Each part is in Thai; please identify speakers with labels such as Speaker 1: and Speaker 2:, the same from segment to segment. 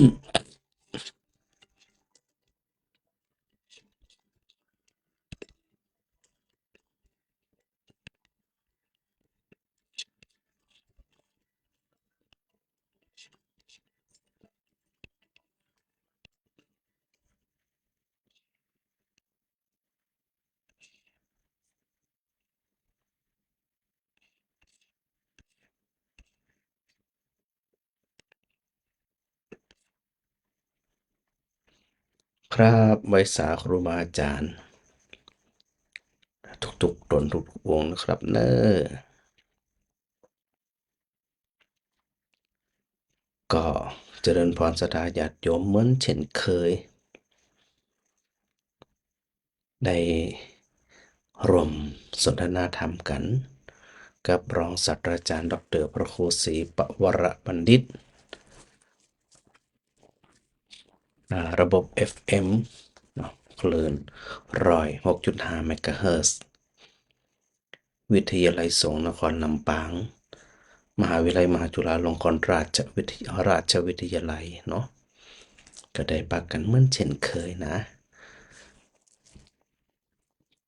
Speaker 1: รับไว้สาครูบาอาจารย์ทุกๆตนทุกๆวงนะครับเนอะก็เจริญพรศรัทธาญาติโยมเหมือนเช่นเคยได้ร่วมสนทนาธรรมกันกับรองศาสตราจารย์ดรพระครูศรีปวรบัณฑิตระบบ FM เนาะคลื่น106.5เมกะเฮิรตซ์วิทยาลัยสงฆ์นครลำปางมหาวิทยาลัยมหาจุฬาลงกรณราชวิทยาลัยเนาะก็ได้ปากกันเหมือนเช่นเคยนะ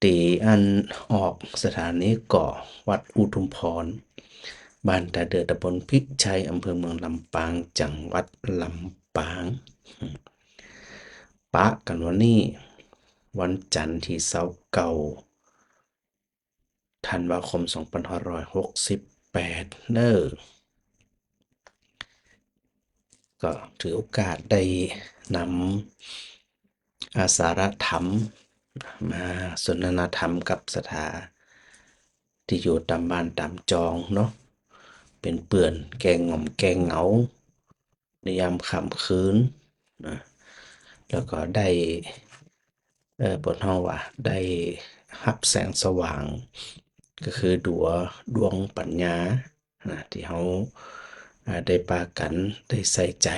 Speaker 1: ตีอันออกสถานีก่อวัดอุทุมพรบ้านตาเดือตำบลพิชัยอำเภอเมืองลำปางจังหวัดลำปางปะกันวันนี้วันจันทร์ที่29ธันวาคม2568เนอะก็ถือโอกาสได้นำอาสาฬธรรมมาสนทนาธรรมกับศรัทธาที่อยู่ตามบ้านตามจองเนาะเป็นเปื่อนแกงง่อมแกงเหงาในยามค่ำคืนนะแล้วก็ได้บนห้องว่าได้รับแสงสว่างก็คือดวงปัญญาที่เขาได้ปากันได้ใส่ใจ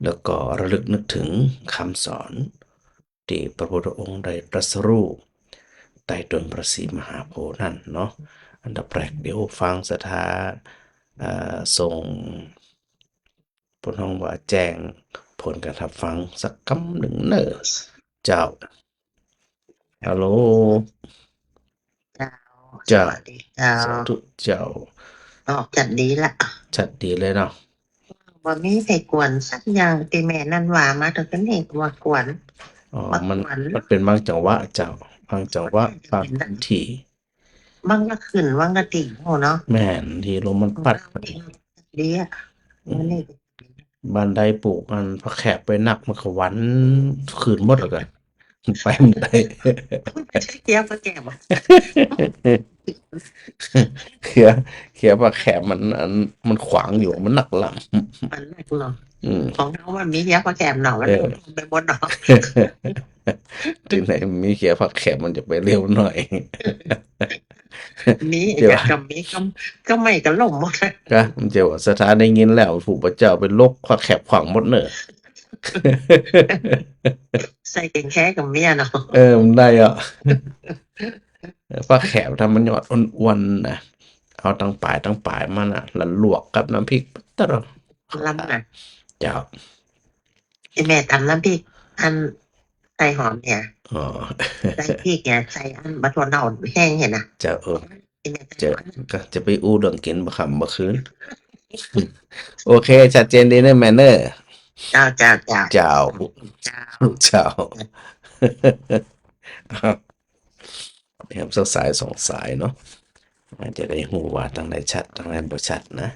Speaker 1: แล้วก็ระลึกนึกถึงคำสอนที่พระพุทธองค์ได้ตรัสรู้ใต้ต้นพระศรีมหาโพธิ์นั่นเนาะอันดับแรกเดี๋ยวฟังสถาส่งพระองค์ว่าแจ้งผลการรับฟังสักคำหนึ่งเนอะเจ้าฮัลโหล
Speaker 2: เจ้าส
Speaker 1: เจ้า
Speaker 2: วัสดีเจ้า
Speaker 1: สาธุเจ้า
Speaker 2: ออกจัดดีละ
Speaker 1: ชัดดีเลยเนาะ
Speaker 2: บ่มีใครกวนสักอย่างที่แม่นั่นว่ามาถึงกันเองว่ากวน
Speaker 1: อ๋อ
Speaker 2: ว่าก
Speaker 1: มัน
Speaker 2: วน
Speaker 1: มันเป็นบางจังหวะเจ้าบางจังหวะ
Speaker 2: จะ
Speaker 1: บาง
Speaker 2: เป็น
Speaker 1: พื้นที่
Speaker 2: บางละขึ้นบางละติ่งโหเนาะ
Speaker 1: แม่นที่ลมมันพัด
Speaker 2: เราเองดีอ่ะมันนี่
Speaker 1: บ้านใดปลูกมันพอแขกไปนักมันก็หวันคืนหมดแล้วกันไปไม่ได้
Speaker 2: ไม่ใช่เกี้ยวก็แก่บ่
Speaker 1: เขียเขียว่าแขกมันขวางอยู่มันหนักหลัง
Speaker 2: มันแรกเนาะ
Speaker 1: อืม
Speaker 2: ของเขามันมีเกี้ยวก็แก่หน่อมัน
Speaker 1: เออ
Speaker 2: ไปบนเนาะ
Speaker 1: ถึงไหนมีเขียผักแขกมันจะไปเร็วหน่อย
Speaker 2: มี
Speaker 1: เดี๋ยว
Speaker 2: กับกับมีก็ไม่ก็ล่มหมดเลย
Speaker 1: ก็เดี๋ยวสถานได้ยินแล้วผู้พระเจ้าเป็นโรคผักแขกขวางหมดเนอะ
Speaker 2: ใส่เก่งแค่กับเมียเนาะ
Speaker 1: มันได้อ่ะผักแขกทำมันยอดอ้วนๆนะเอาตั้งปลายมันอ่ะแล้วลวกกับน้ำพริกตลอด
Speaker 2: ล้ำน่ะ
Speaker 1: เจ้า
Speaker 2: ไอแม่ตำน้ำพริกอันใส่หอมเนี่ย
Speaker 1: อ๋อ
Speaker 2: ใส่พริกเนี่ยใส่อันบัตรเน่าแห้งเห็นนะ
Speaker 1: เจ้า
Speaker 2: ไอแม่ใส่
Speaker 1: เจอ
Speaker 2: หอม
Speaker 1: ก็จะไปอู้เรื่องกินบ่ค่ำบ่คืน โอเคชัดเจนดีเนอะแมนเนอร์
Speaker 2: เจ้า
Speaker 1: เจ้า
Speaker 2: เจ้า
Speaker 1: เจ้า นะครับสักสายสองสายเนาะมันจะได้หูว่าทางไหนชัดทางไหนบ่ชัดนะ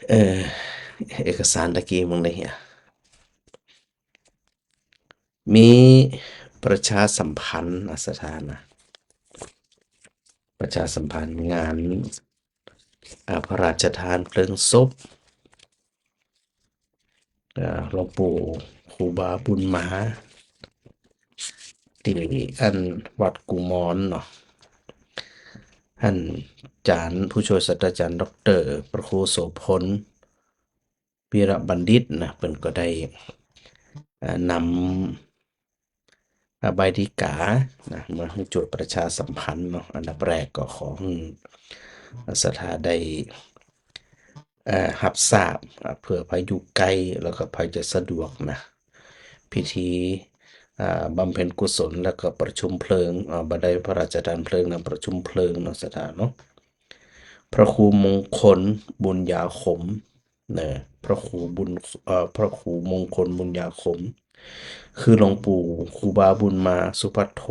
Speaker 1: เออเอกสารตะกี้มึงได้เหียมีประชาสัมพันธ์สถานะประชาสัมพันธ์งานพระราชทานเพลิงศพหลวงปู่ครูบาบุญมาที่อันวัดกุมรเนาะท่านอาจารย์ผู้ช่วยศาสตราจารย์ดอกเตอรพระครูโสพลวีระบัณฑิตนะเพิ่นก็ได้นำใบดีกานะมาให้จุดประชาสัมพันธ์เนาะอันดับแรกก็ขอให้ศรัทธาได้ รับทราบเผื่อไผอยู่ไกลแล้วก็ไผจะสะดวกนะพิธีบำเพ็ญกุศลแล้วก็ประชุมเพลิงบันไดพระราชทานเพลิงนะประชุมเพลิงเนาะสถานเนาะพระครูมงคลบุญญาขมนะพระครูมงคลบุญญาขมคือหลวงปู่ครูบาบุญมาสุภัทโธ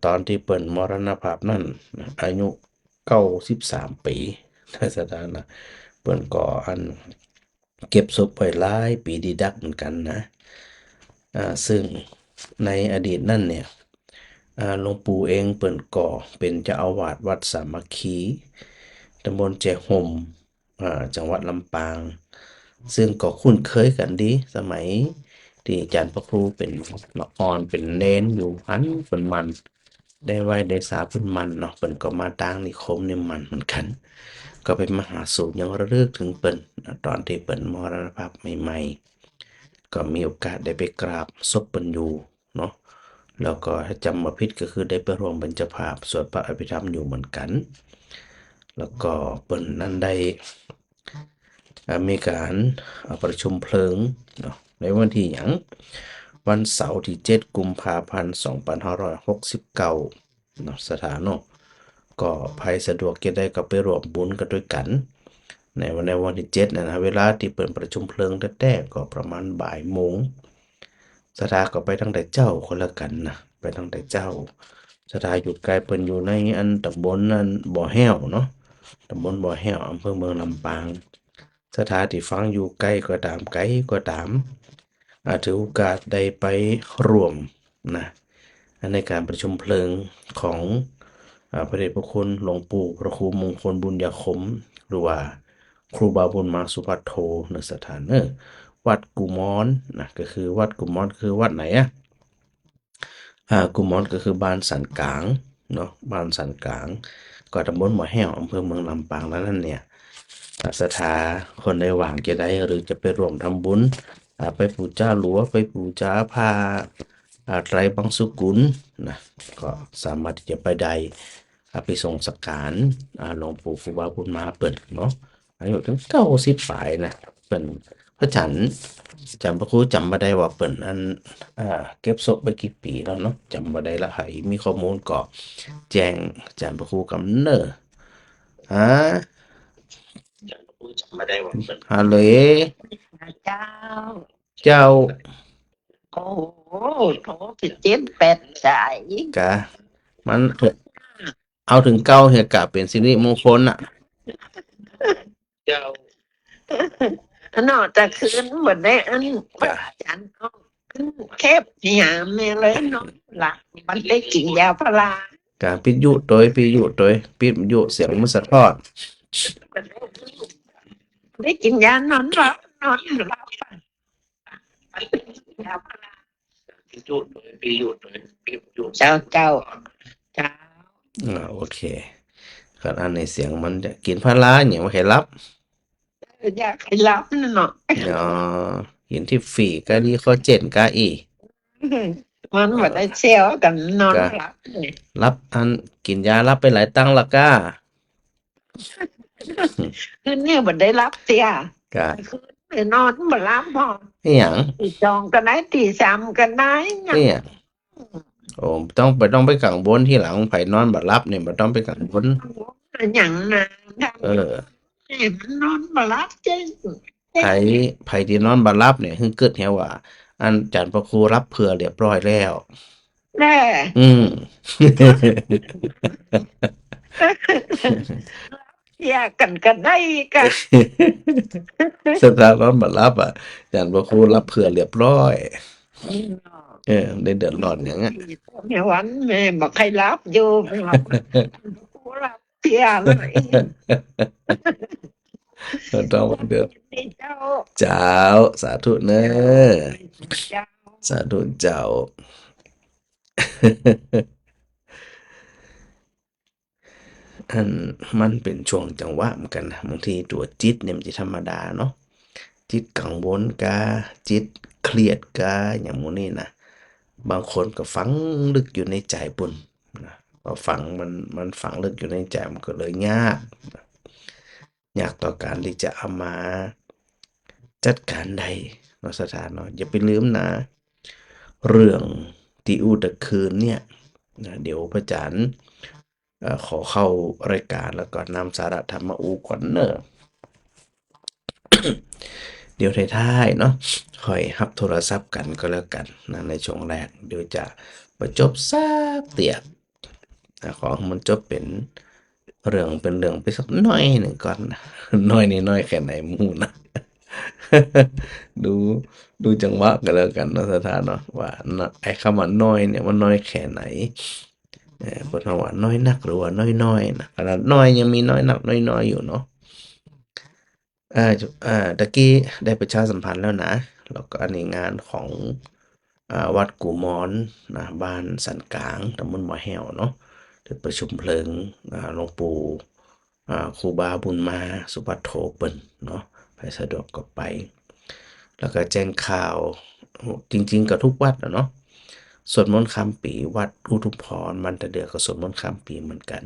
Speaker 1: ตอนที่เปิ่นมรณภาพนั่นอายุ93 ปีถ้าสถานะเปิ่นก่ออันเก็บศพไว้หลายปีดีดักเหมือนกันนะซึ่งในอดีตนั่นเนี่ยหลวงปู่เองเปิ่นก่อเป็นเจ้าอาวาสวัดสามัคคีตำบลแจห่มจังหวัดลำปางซึ่งก็คุ้นเคยกันดีสมัยที่อาจารย์พระครูเป็นละอ่อนเป็นเน้นอยู่หันเป็นมันได้ไหวได้สาเป็นมันเนาะเปิ่นก็มาตั้งนิคมเนี่ยมันเหมือนกันก็เป็นมหาสูตรยังระลึกถึงเปิ่นตอนที่เปิ่นมรณภาพใหม่ๆก็มีโอกาสได้ไปกราบศพเปิ่นอยู่เนาะแล้วก็ถ้าจำบ่ผิดก็คือได้ไปร่วมเป็นเจ้าภาพสวดพระอภิธรรมอยู่เหมือนกันแล้วก็เปิ่นนั้นได้มีการประชุมเพลิงเนาะในวันที่หยังวันเสาร์ที่7 กุมภาพันธ์ 2569เนาะสถานเนาะก็ใครสะดวกจะได้ก็ไปร่วมบุญกันด้วยกัน ในวันที่7นะเวลาที่เปิดประชุมเพลิงแท้ๆก็ประมาณบ่ายโมงสถาก็ไปตั้งแต่เจ้าคนละกันนะไปตั้งแต่เจ้าสถาอยู่ไกลเปิ่นอยู่ในอันตำบลนั้นบ่อแห้วเนาะตำบลบ่อแห้วอำเภอเมืองลำปางสถาที่ฟังอยู่ใกล้ก็ตามไกลก็ตามถือโอกาสได้ไปร่วมนะในการประชุมเพลิงของพระเดชพระคุณหลวงปู่พระครูมงคลบุญญาคมหรือว่าครูบาบุญมาสุภัทโธณสถานวัดกุมอนนะก็คือวัดกุมอนคือวัดไหนอะกุมอนก็คือบ้านสันกลางเนาะบ้านสันกลางก็ตำบลหมอแห้วอำเภอเมืองลำปางแล้วนั่นเนี่ยศรัทธาคนได้หวังจะได้หรือจะไปร่วมทำบุญไปปูชาหลวงไปปูชาผ้าไตรบังสุกุลนะก็สามารถที่จะไปได้ไปส่งสักการหลวงปู่ครูบาบุญมาเปิดเนาะอายุถึง90 ปลายนะเปิ่นพระฉันจำพระครูจำบ่ได้ว่าเปิ่นอันเก็บศพไปกี่ปีแล้วเนาะจำบ่ได้ละให้มีข้อมูลก็แจ้งอาจารย์พระครูกำเน้อฮะอาจารย์พระครูจำบ่ได้ว่าเปิ่นฮัลโหล
Speaker 2: เจ้า
Speaker 1: เจ้า
Speaker 2: โอ้โหโถสิ7-8สาย
Speaker 1: กะมันเอาถึงเก้าเฮียกะเป็นสิริมงคลน่ะเจ้า
Speaker 2: นอกจากคืนเหมือนได้อันพระ
Speaker 1: กะ
Speaker 2: อาจารย์ก็แคบยามเนี่ยเลยเนาะหลักมันได้กินยาพารา
Speaker 1: การปิดยุโดยปิดยุโดยปิดยุเสียงมันสะท้อน
Speaker 2: ได้กินยานอนหลับนอนหลับยาพารา
Speaker 1: ปิดยุโดยปิดยุโดยปิดยุ
Speaker 2: เจ้าเจ้าเจ้า
Speaker 1: โอเคก็อันในเสียงมันจะกินพาราอย่างว่าให้รับ
Speaker 2: อยากให้หลับนั่นเนาะ
Speaker 1: อ๋อกินที่ฝีก็ดีข้อเจ็ดก็อี
Speaker 2: มันบ่ได้เซลกันนอนหลับเนี่ย
Speaker 1: รับอันกินยารับไปหลายตังค์ละก้า
Speaker 2: คืนนี้บ่ได้รับเสีย
Speaker 1: กะ
Speaker 2: คืนนี้นอนบ่หลับพอ
Speaker 1: นี่หยัง
Speaker 2: ตีสองก็ได้ตีสามก็ได้หยัง
Speaker 1: นี่หยังโอ้ต้องไปกังวลที่หลังไผนอนบ่หลับเนี่ยบ่ต้องไปกังวล
Speaker 2: หยังนะ
Speaker 1: เออ
Speaker 2: มันนอนบ่หลับจริง
Speaker 1: ไผที่นอนบ่หลับเนี่ยคือเกิดแฮวว่า อันจันทร์พระครูรับเผื่อเรียบร้อยแล้ว
Speaker 2: แน่
Speaker 1: อืม
Speaker 2: แยกกันก็ได้กัน
Speaker 1: สถานนอนบ่หลับอ่ะจันทร์พระครูรับเผื่อเรียบร้อย ได้เดือดร้อนหยังอะ
Speaker 2: แม่วันแม่บอกให้รับอยู่หลับกูรับเสียเลย
Speaker 1: ต้องเดือด
Speaker 2: เจ้า
Speaker 1: เจ้า สาธุเนอ
Speaker 2: เจ้า
Speaker 1: สาธุเจ้า อันมันเป็นช่วงจังหวะเหมือนกันนะบางทีตัวจิตเนี่ยมันจะธรรมดาเนาะจิตกังวลกาจิตเครียดกาอย่างหมูนี่นะบางคนก็ฝังลึกอยู่ในใจปุ่นนะพอฝังมันฝังลึกอยู่ในใจมันก็เลยยาก ยากต่อการที่จะเอามาจัดการได้เนาะสถานเนาะอย่าไปลืมนะเรื่องที่อูตะคืนเนี่ยนะเดี๋ยวพระอาจารย์ขอเข้ารายการแล้วก็นำสาระธรรมมาอูก่อนเนอะ เดี๋ยวท้ายๆเนาะค่อยรับโทรศัพท์กันก็แล้วกันนะในช่วงแรกเดี๋ยวจะประจบซักเตียกขอให้มันจบเป็นเรื่องไปสักหน่อยหนึ่งก่อนนะน้อยนี่น้อยแค่ไหนหมู่นะดูดูจังหวะกันแล้วกันเนาะสถานเนาะว่าไอ้คำว่าน้อยเนี่ยมันน้อยแค่ไหนเพิ่นว่าน้อยนักหรือว่าน้อยๆนะขนาดน้อยยังมีน้อยนักน้อยๆอยู่เนาะ ตะกี้ได้ประชาสัมพันธ์แล้วนะแล้วก็อันนี้งานของวัดกู่มอนนะบ้านสันกลางตำบลบ่อแห้วเนาะได้ประชุมเพลิงหลวงปู่ครูบาบุญมาสุภัทโธเปิ้นเนาะไปสะดวกก็ไป แล้วก็แจ้งข่าวจริงๆก็ทุกวัดอะเนาะสวดมนต์ข้ามปีวัดอุทุมพรมันตะเดือก็สวดมนต์ข้ามปีเหมือนกัน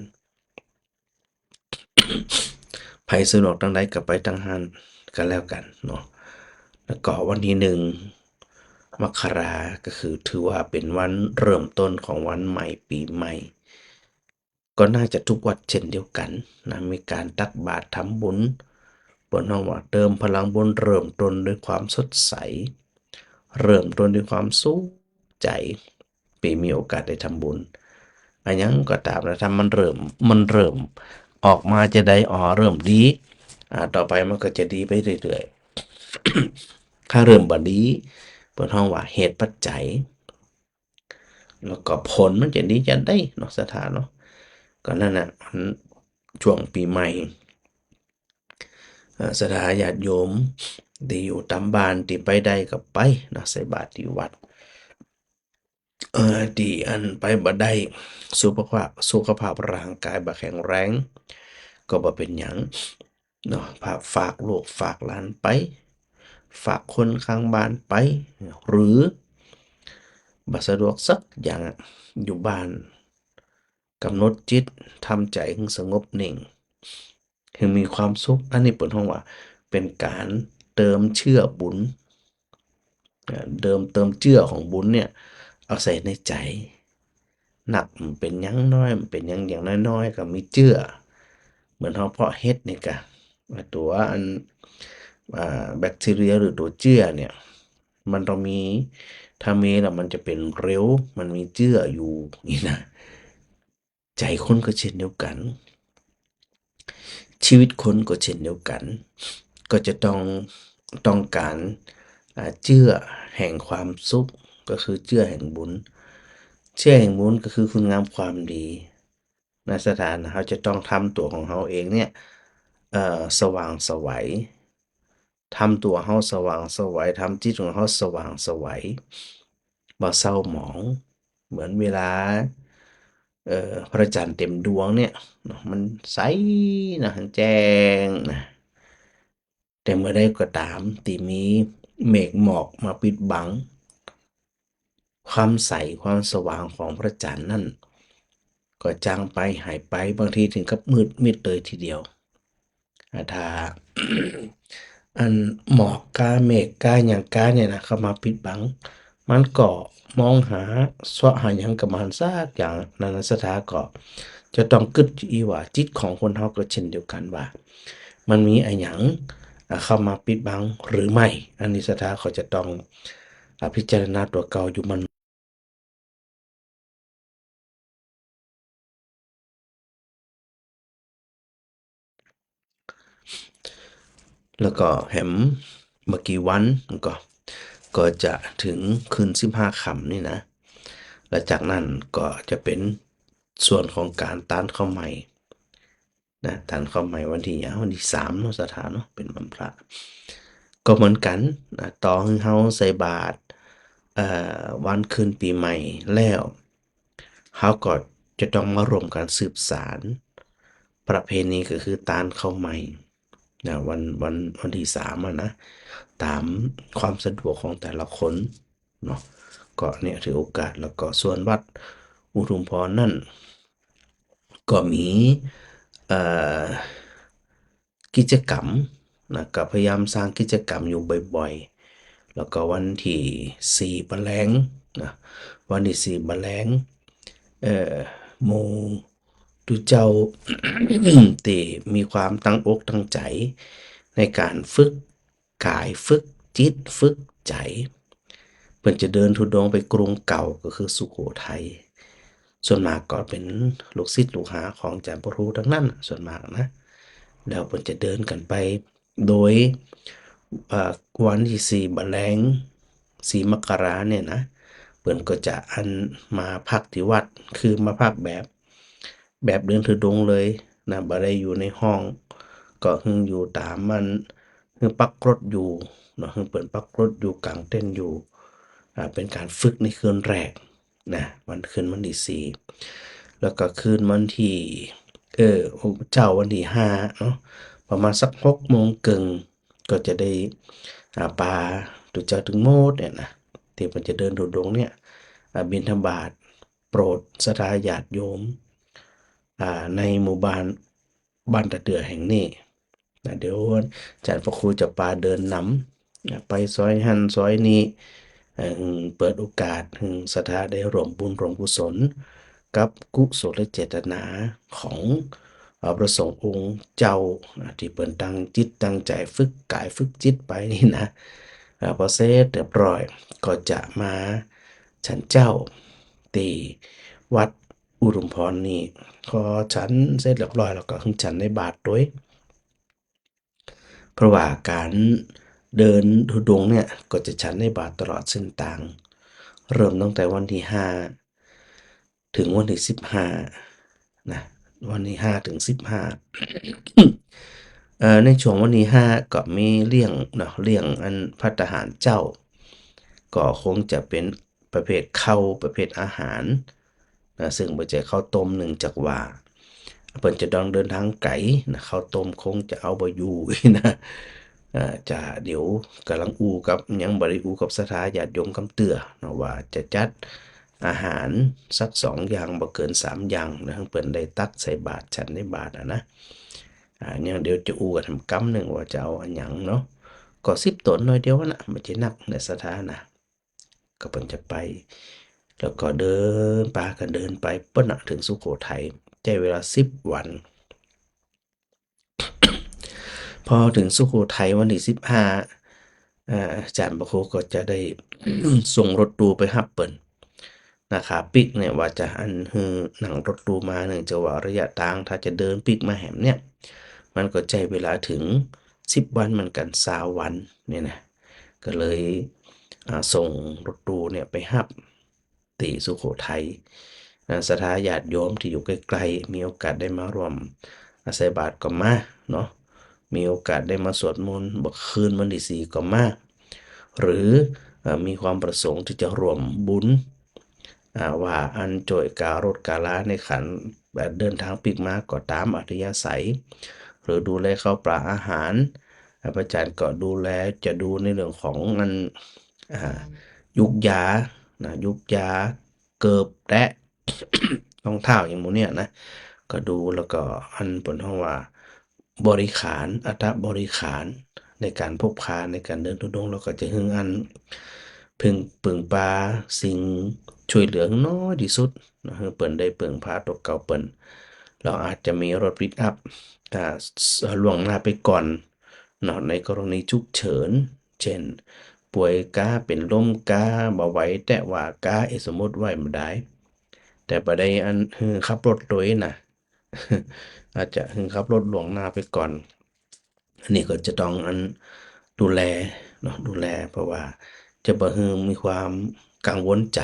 Speaker 1: ไผสะดวกทางใดก็ไปทางหั้นก็แล้วกันเนาะแล้วก็วันที่1มกราก็คือถือว่าเป็นวันเริ่มต้นของวันใหม่ปีใหม่ก็น่าจะทุกวัดเช่นเดียวกันนะมีการตักบาตรทำบุญบนห้องว่าเติมพลังบุญเริ่มต้นด้วยความสดใสเริ่มต้นด้วยความสุขใจปีมีโอกาสได้ทำบุญอันยังก็ตามนะถ้ามันเริ่มออกมาจะได้เริ่มดีต่อไปมันก็จะดีไปเรื่อยๆถ้าเริ่มบ่ดีเปิดห้องว่าเหตุปัจจัยแล้วก็ผลมันจะดีจะได้เนาะสถานเนาะก็นั่นน่ะมันช่วงปีใหม่สถาญาติโยมที่อยู่ตามบ้านที่ไปได้ก็ไปเนาะใส่บาตรที่วัดที่อันไปบ่ได้สุขภาพร่างกายบ่แข็งแรงก็บ่เป็นหยังเนาะฝากลูกฝากหลานไปฝากคนข้างบ้านไปหรือบ่สะดวกสักอย่างอยู่บ้านกำหนดจิตทำใจให้สงบนิ่งให้มีความสุขอันนี้เปิ่นฮ้องว่าเป็นการเติมเชื้อบุญเติมเจือของบุญเนี่ยเอาใส่ในใจหนักมันเป็นหยังน้อยมันเป็นหยังอย่างน้อยๆก็มีเจือเหมือนเราเพาะเห็ดนี่กะตัวอันแบคทีเรียหรือตัวเจือเนี่ยมันต้องมีถ้ามีแล้วมันจะเป็นเร็วมันมีเจืออยู่นี่นะใจคนก็เช่นเดียวกันชีวิตคนก็เช่นเดียวกันก็จะต้องการเจือแห่งความสุขก็คือเจือแห่งบุญเจือแห่งบุญก็คือคุณงามความดีในสถานเราจะต้องทำตัวของเราเองเนี่ยสว่างไสวทำตัวเราสว่างไสวทำจิตของเราสว่างไสวบ่เศร้าหมองเหมือนเวลาพระจันทร์เต็มดวงเนี่ยเนาะมันใสนะแจ้งนะแต่เมื่อใดก็ตามที่มีเมฆหมอกมาปิดบังความใสความสว่างของพระจันทร์นั่นก็จางไปหายไปบางทีถึงกับมืดมิดเลยทีเดียวถ้า อันหมอกกาเมฆกาหยังกาเนี่ยนะเข้ามาปิดบังมันก็มองหาเสาะหาหยังกับมันสักอย่างนันนะสถาก็จะต้องกึดอยู่อีว่าจิตของคนเฮาก็เช่นเดียวกันว่ามันมีอะหยังเข้ามาปิดบังหรือไม่อันนี้สถาเขาจะต้องพิจารณาตัวเก่าอยู่มันแล้วก็แหมเมื่อกี้วันก็จะถึงคืน15ค่ำนี่นะและจากนั้นก็จะเป็นส่วนของการต้านข้าวใหม่นะต้านข้าวใหม่วันที่หยังวันที่3เนาะสถานเนาะเป็นวันพระก็เหมือนกันนะต่อให้เฮาใส่บาตรวันขึ้นปีใหม่แล้วเฮาก็จะต้องมารวมกันสืบสานประเพณีก็คือต้านข้าวใหม่นะวันที่3อะนะตามความสะดวกของแต่ละคนเนาะก็เนี่ยถือโอกาสแล้วก็ส่วนวัดอุทุมพรนั่นก็มีเอ่อ กิจกรรมนะก็พยายามสร้างกิจกรรมอยู่บ่อยๆแล้วก็วันที่4 แมลงนะวันที่4 แมลงหมู่ทุเจ้า ที่มีความตั้งอกตั้งใจในการฝึกกายฝึกจิตฝึกใจเพิ่นจะเดินธุดงค์ไปกรุงเก่าก็คือสุโขทัยส่วนมากก็เป็นลูกศิษย์ลูกหาของอาจารย์พระครูทั้งนั้นส่วนมากนะแล้วเพิ่นจะเดินกันไปโดยวันที่4 แมลง4 มกราเนี่ยนะเพิ่นก็จะมาพักที่วัดคือมาพักแบบเดินธุดงค์เลยนะบ่ได้อยู่ในห้องก็คืออยู่ตามมันคือปักรถอยู่เนาะคือเปิ่นปักรถอยู่กลางเต็นท์อยู่เป็นการฝึกในคืนแรกนะคืนวันที่4แล้วก็คืนวันที่เจ้าวันที่5เนาะประมาณสัก6 โมงครึ่งก็จะได้ปาตุเจ้าถึงโมดเนี่ยนะที่มันจะเดินธุดงค์เนี่ยบิณฑบาตโปรดศรัทธาญาติโยมในหมู่บ้านตะเดือแห่งนี้นะเดี๋ยวอาจารย์พระครูจะพาเดินนำไปซอยหันซอยนี้เปิดโอกาสให้ศรัทธาได้ร่วมบุญร่วมกุศลกับกุศลเจตนาของพระสงฆ์องค์เจ้าที่เปิ่นตั้งจิตตั้งใจฝึกกายฝึกจิตไปนี่นะพอเสร็จเรียบร้อยก็จะมาฉันเจ้าตีวัดอุดมพรนี่พอฉันเสร็จเรียบร้อยแล้วก็ขึ้นฉันในบาทด้วยเพราะว่าการเดินธุดงค์เนี่ยก็จะฉันในบาทตลอดเส้นทางเริ่มตั้งแต่วันที่5ถึงวันที่15นะวันที่5ถึง15ในช่วงวันที่5ก็มีเลี้ยงเนาะเลี้ยงภัตตาหารเจ้าก็คงจะเป็นประเภทข้าวประเภทอาหารนะซึ่งบ่ใช่ข้าวต้มเนื่องจากว่าเพิ่นจะต้องเดินทางไกลนะข้าวต้มคงจะเอาบ่อยู่ นะจะเดี๋ยวกำลังอู้กับยังบ่ได้อู้กับศรัทธาญาติโยมคำเตื้อเนาะว่าจะจัดอาหารสัก2อย่างบ่เกิน3อย่างนะเพิ่นได้ตักใส่บาตรฉันในบาตรนะยังเดี๋ยวจะอู้กันทำกำหนึ่งว่าจะเอาอันหยังเนาะก็10 ตนหน่อยเดียวนะบ่ใช่นักในศรัทธานะก็เพิ่นจะไปแล้วก็เดินพากันเดินไปเปิ้นน่ะถึงสุโขทัยใช้เวลา10 วัน พอถึงสุโขทัยวันที่15อาจารย์พระครูก็จะได้ ส่งรถตู้ไปรับเปิ้นนะครับปิกเนี่ยว่าจะฮือนั่งรถตู้มาเนื่องจากว่าระยะทางถ้าจะเดินปิกมาแหมเนี่ยมันก็ใช้เวลาถึง10 วันเหมือนกัน20 วันเนี่ยนะก็เลยส่งรถตู้เนี่ยไปรับที่สุโขทัยศรัทธาญาติโยมที่อยู่ใกล้ๆมีโอกาสได้มาร่วมใส่บาตรก็มาเนาะมีโอกาสได้มาสวดมนต์คืนวันที่4ก็มาหรือมีความประสงค์ที่จะร่วมบุญว่าโจยการถกาลาในขันแบบเดินทางปีกมาก็ตามอัธยาศัยหรือดูแลข้าวปลาอาหารพระอาจารย์ก็ดูแลจะดูในเรื่องของอ่ายุกยานะยุกยาเกิบและ รองเท้าอย่างหมูเนี่ยนะก็ดูแล้วก็เปิ่นฮ้องว่าบริขารอัฐบริขารในการพกพาในการเดินธุดงค์เราก็จะหึงพึ่งพาสิ่งช่วยเหลือน้อยที่สุดนะเปิ่นได้พึ่งพาตัวเก่าเปิ่นเราอาจจะมีรถปิกอัพล่วงหน้าไปก่อนเนาะในกรณีฉุกเฉินเช่นป่วยกาเป็นลมกาบ่ไหวแต่ว่ากาสมมุติไหวบ่ได้แต่บ่ได้ขับรถโดยน่ะ อาจจะขับรถล่วงหน้าไปก่อนอันนี้ก็จะต้องดูแลเนาะดูแลเพราะว่าจะบ่ให้มีความกังวลใจ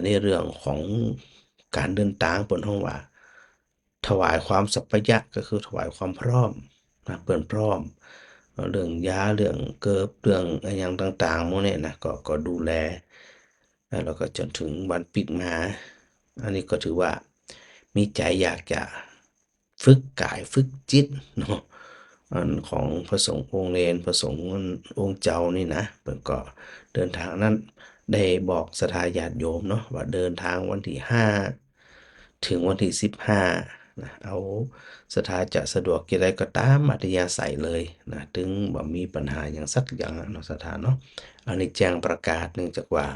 Speaker 1: ในเรื่องของการเดินทางเปิ่นฮ้องว่าถวายความสัปยะก็คือถวายความพร้อมนะเปิ้นพร้อมเรื่องยาเรื่องเกิบเรื่องอิหยังต่างๆหมู่นี้นะก็ดูแลแล้วก็จนถึงวันปิกมาอันนี้ก็ถือว่ามีใจอยากจะฝึกกายฝึกจิตเนาะของพระสงฆ์องค์เณรพระสงฆ์องค์เจ้านี่นะเพิ่นก็เดินทางนั้นได้บอกศรัทธาญาติโยมเนาะว่าเดินทางวันที่5ถึงวันที่15 นะเอาสถาจะสะดวกกี่ได้ก็ตามอัธยาศัยเลยนะถึงบ่มีปัญหาอย่างสักอย่างเนาะสถานเนาะอันนี้แจ้งประกาศเนื่องจากว่า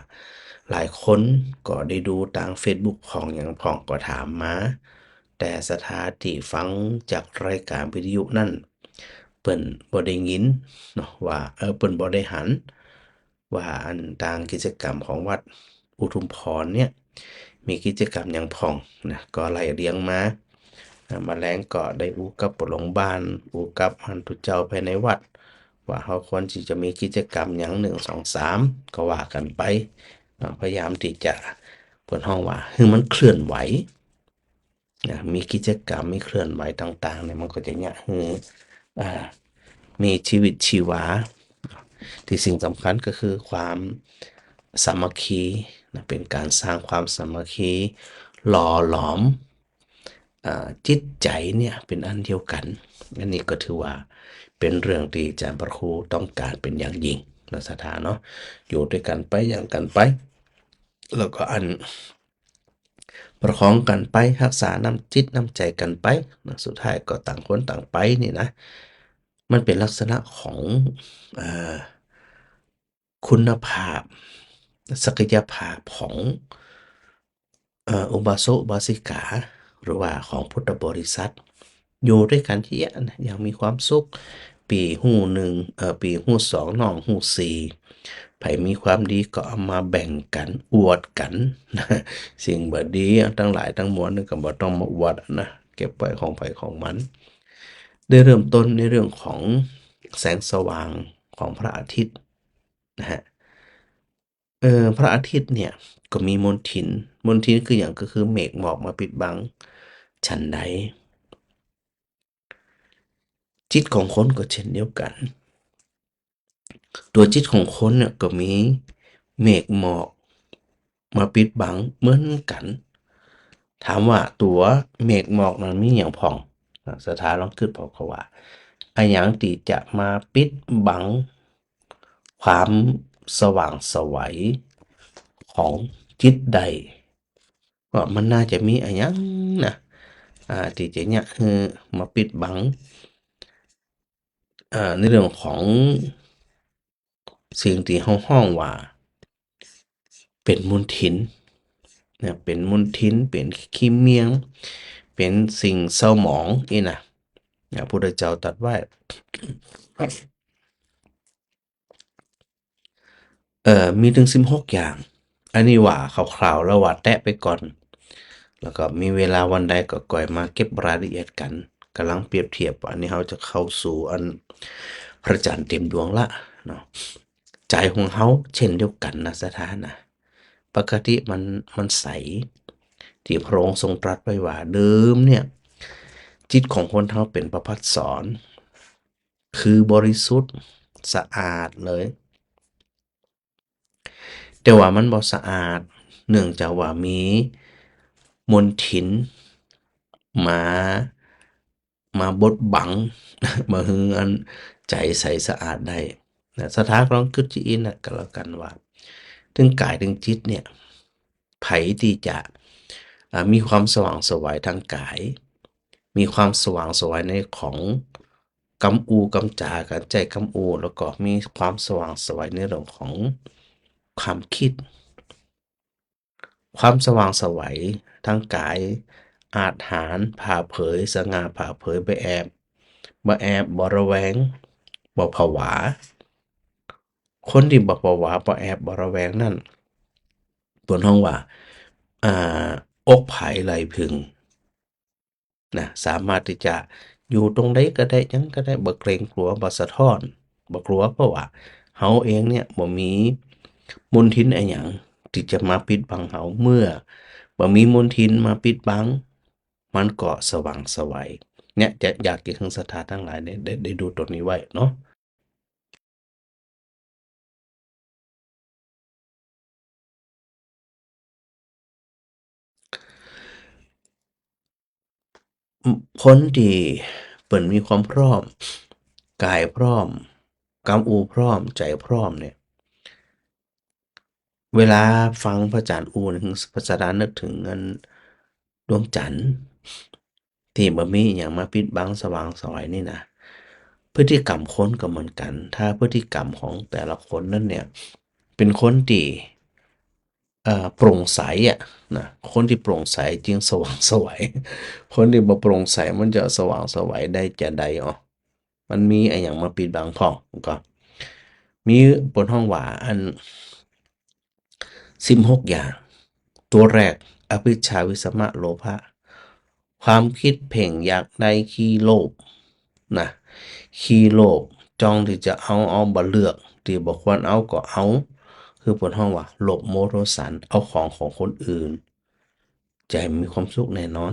Speaker 1: หลายคนก็ได้ดูทาง Facebook ของอย่างพ่องก็ถามมาแต่สถานที่ฟังจากรายการวิทยุนั่นเปิ้นบ่ได้ยินเนาะว่าเปิ้นบ่ได้หันว่าอันทางกิจกรรมของวัดอุทุมพรเนี่ยมีกิจกรรมอย่างพ่องนะก็ไล่เรียงมามาแลงก็ได้อู้กับปหลวงบ้านอู้กับหันตุเจ้าภายในวัดว่าเขาควรที่จะมีกิจกรรมอย่าง1 2 3ก็ว่ากันไปพยายามที่จะเปิดห้องว่าให้มันเคลื่อนไหวนะมีกิจกรรมมีเคลื่อนไหวต่างๆเนี่ยมันก็จะเนี่ยอ่ามีชีวิตชีวาที่สิ่งสำคัญก็คือความสามัคคีนะเป็นการสร้างความสามัคคีหล่อหลอมจิตใจเนี่ยเป็นอันเดียวกันอันนี้ก็ถือว่าเป็นเรื่องที่อาจารย์พระครูต้องการเป็นอย่างยิ่งนะสถานเนาะอยู่ด้วยกันไปอย่างกันไปแล้วก็อันประคองกันไปรักษาน้ำจิตน้ำใจกันไปนะสุดท้ายก็ต่างคนต่างไปนี่นะมันเป็นลักษณะของเออคุณภาพศักยภาพของอุบาสกอุบาสิกาหรือว่าของพุทธบริษัทอยู่ด้วยกันที่อย่างมีความสุขปีหูหนึ่งปีหูสองน้องหูสี่ไผมีความดีก็เอามาแบ่งกันอวดกันนะสิ่งบ่ดีทั้งหลายทั้งมวลนี่ก็บ่ต้องมาอวดนะเก็บไว้ของไผของมันได้เริ่มต้นในเรื่องของแสงสว่างของพระอาทิตย์นะฮะพระอาทิตย์เนี่ยก็มีมนทินมนทินคืออย่างก็คือเมฆหมอกมาปิดบังฉันใดจิตของคนก็เช่นเดียวกันตัวจิตของคนเนี่ยก็มีเมฆหมอกมาปิดบังเหมือนกันถามว่าตัวเมฆหมอกนั้นมีอย่างพ่องสถานลองคิดพอเขาว่าอันหยังที่จะมาปิดบังความสว่างไสวของจิตใดก็มันน่าจะมีอันหยังนะที่จะเนี่ยคือมาปิดบังในเรื่องของสิ่งที่เราฮ้องว่าเป็นมลทินนะเป็นมลทินเป็นขี้เมียงเป็นสิ่งเศร้าหมองนี่นะพระพุทธเจ้าตรัสไว้มีถึง16อย่างอันนี้ว่าคร่าวๆแล้วว่าแตะไปก่อนแล้วก็มีเวลาวันใดก็ก่อยมาเก็บรายละเอียดกันกำลังเปรียบเทียบอันนี้เราจะเข้าสู่อันพระจันทร์เต็มดวงละเนาะใจของเขาเช่นเดียวกันนะสถานะปกติมันใสที่พระองค์ทรงตรัสไว้ว่าเดิมเนี่ยจิตของคนเราเป็นประภัสสรคือบริสุทธิ์สะอาดเลยแต่ว่ามันบ่สะอาดเนื่องจากว่ามีมลทินมาบดบังมาให้อันใจใสสะอาดได้นะสถานลองคิดอีกนะก็แล้วกันว่าถึงกายถึงจิตเนี่ยไผที่จะมีความสว่างไสวทางกายมีความสว่างไสวในของกำอูกำจาการใจกำอูแล้วก็มีความสว่างไสวในเรื่องของความคิดความสว่างไสวทางกายอาจหาญผ่าเผยสง่าผ่าเผยบ่ระแวงบ่ผวาคนที่บ่ผวาบ่แอบบ่ระแวงนั่นเพิ่นฮ้องว่าอ่อกผายไหลพึงนะสามารถที่จะอยู่ตรงใดก็ได้หยังก็ได้บ่เกรงกลัวบ่สะท้อนบ่กลัวเพราะว่าเฮาเองเนี่ยบ่มีมลทินอิหยังที่จะมาปิดบังเฮาเมื่อบ่มีมลทินมาปิดบังมันก็สว่างไสวเนี่ยจะอยากให้นักศึกษาทั้งหลายได้ดูตรงนี้ไว้เนาะคนที่เปิ่นมีความพร้อมกายพร้อมกำอูพร้อมใจพร้อมเนี่ยเวลาฟังพระอาจารย์อูนึกพระสดานึกถึงอันดวงจันทร์ ที่บ่มีอิหยังมาปิดบังสว่างไสวยนี่นะพฤติกรรมคนก็เหมือนกัน ถ้าพฤติกรรมของแต่ละคนนั้นเนี่ยเป็นคนที่โปร่งใสอะนะคนที่โปร่งใสจึงสว่างไสวย คนที่บ่โปร่งใสมันจะสว่างไสวยได้จะใดอ้อมันมีอิหยังมาปิดบังพ้องก็มีบนห้องว่าอัน16อย่าง ตัวแรกอภิชฌาวิสมะโลภะความคิดเพ่งอยากได้ขี้โลภนะขี้โลภจ้องที่จะเอาบ่เลือกที่บ่ควรเอาก็เอาคือเพิ่นฮ้องว่าโลภโมโทสันเอาของคนอื่นจะให้มีความสุขแน่นอน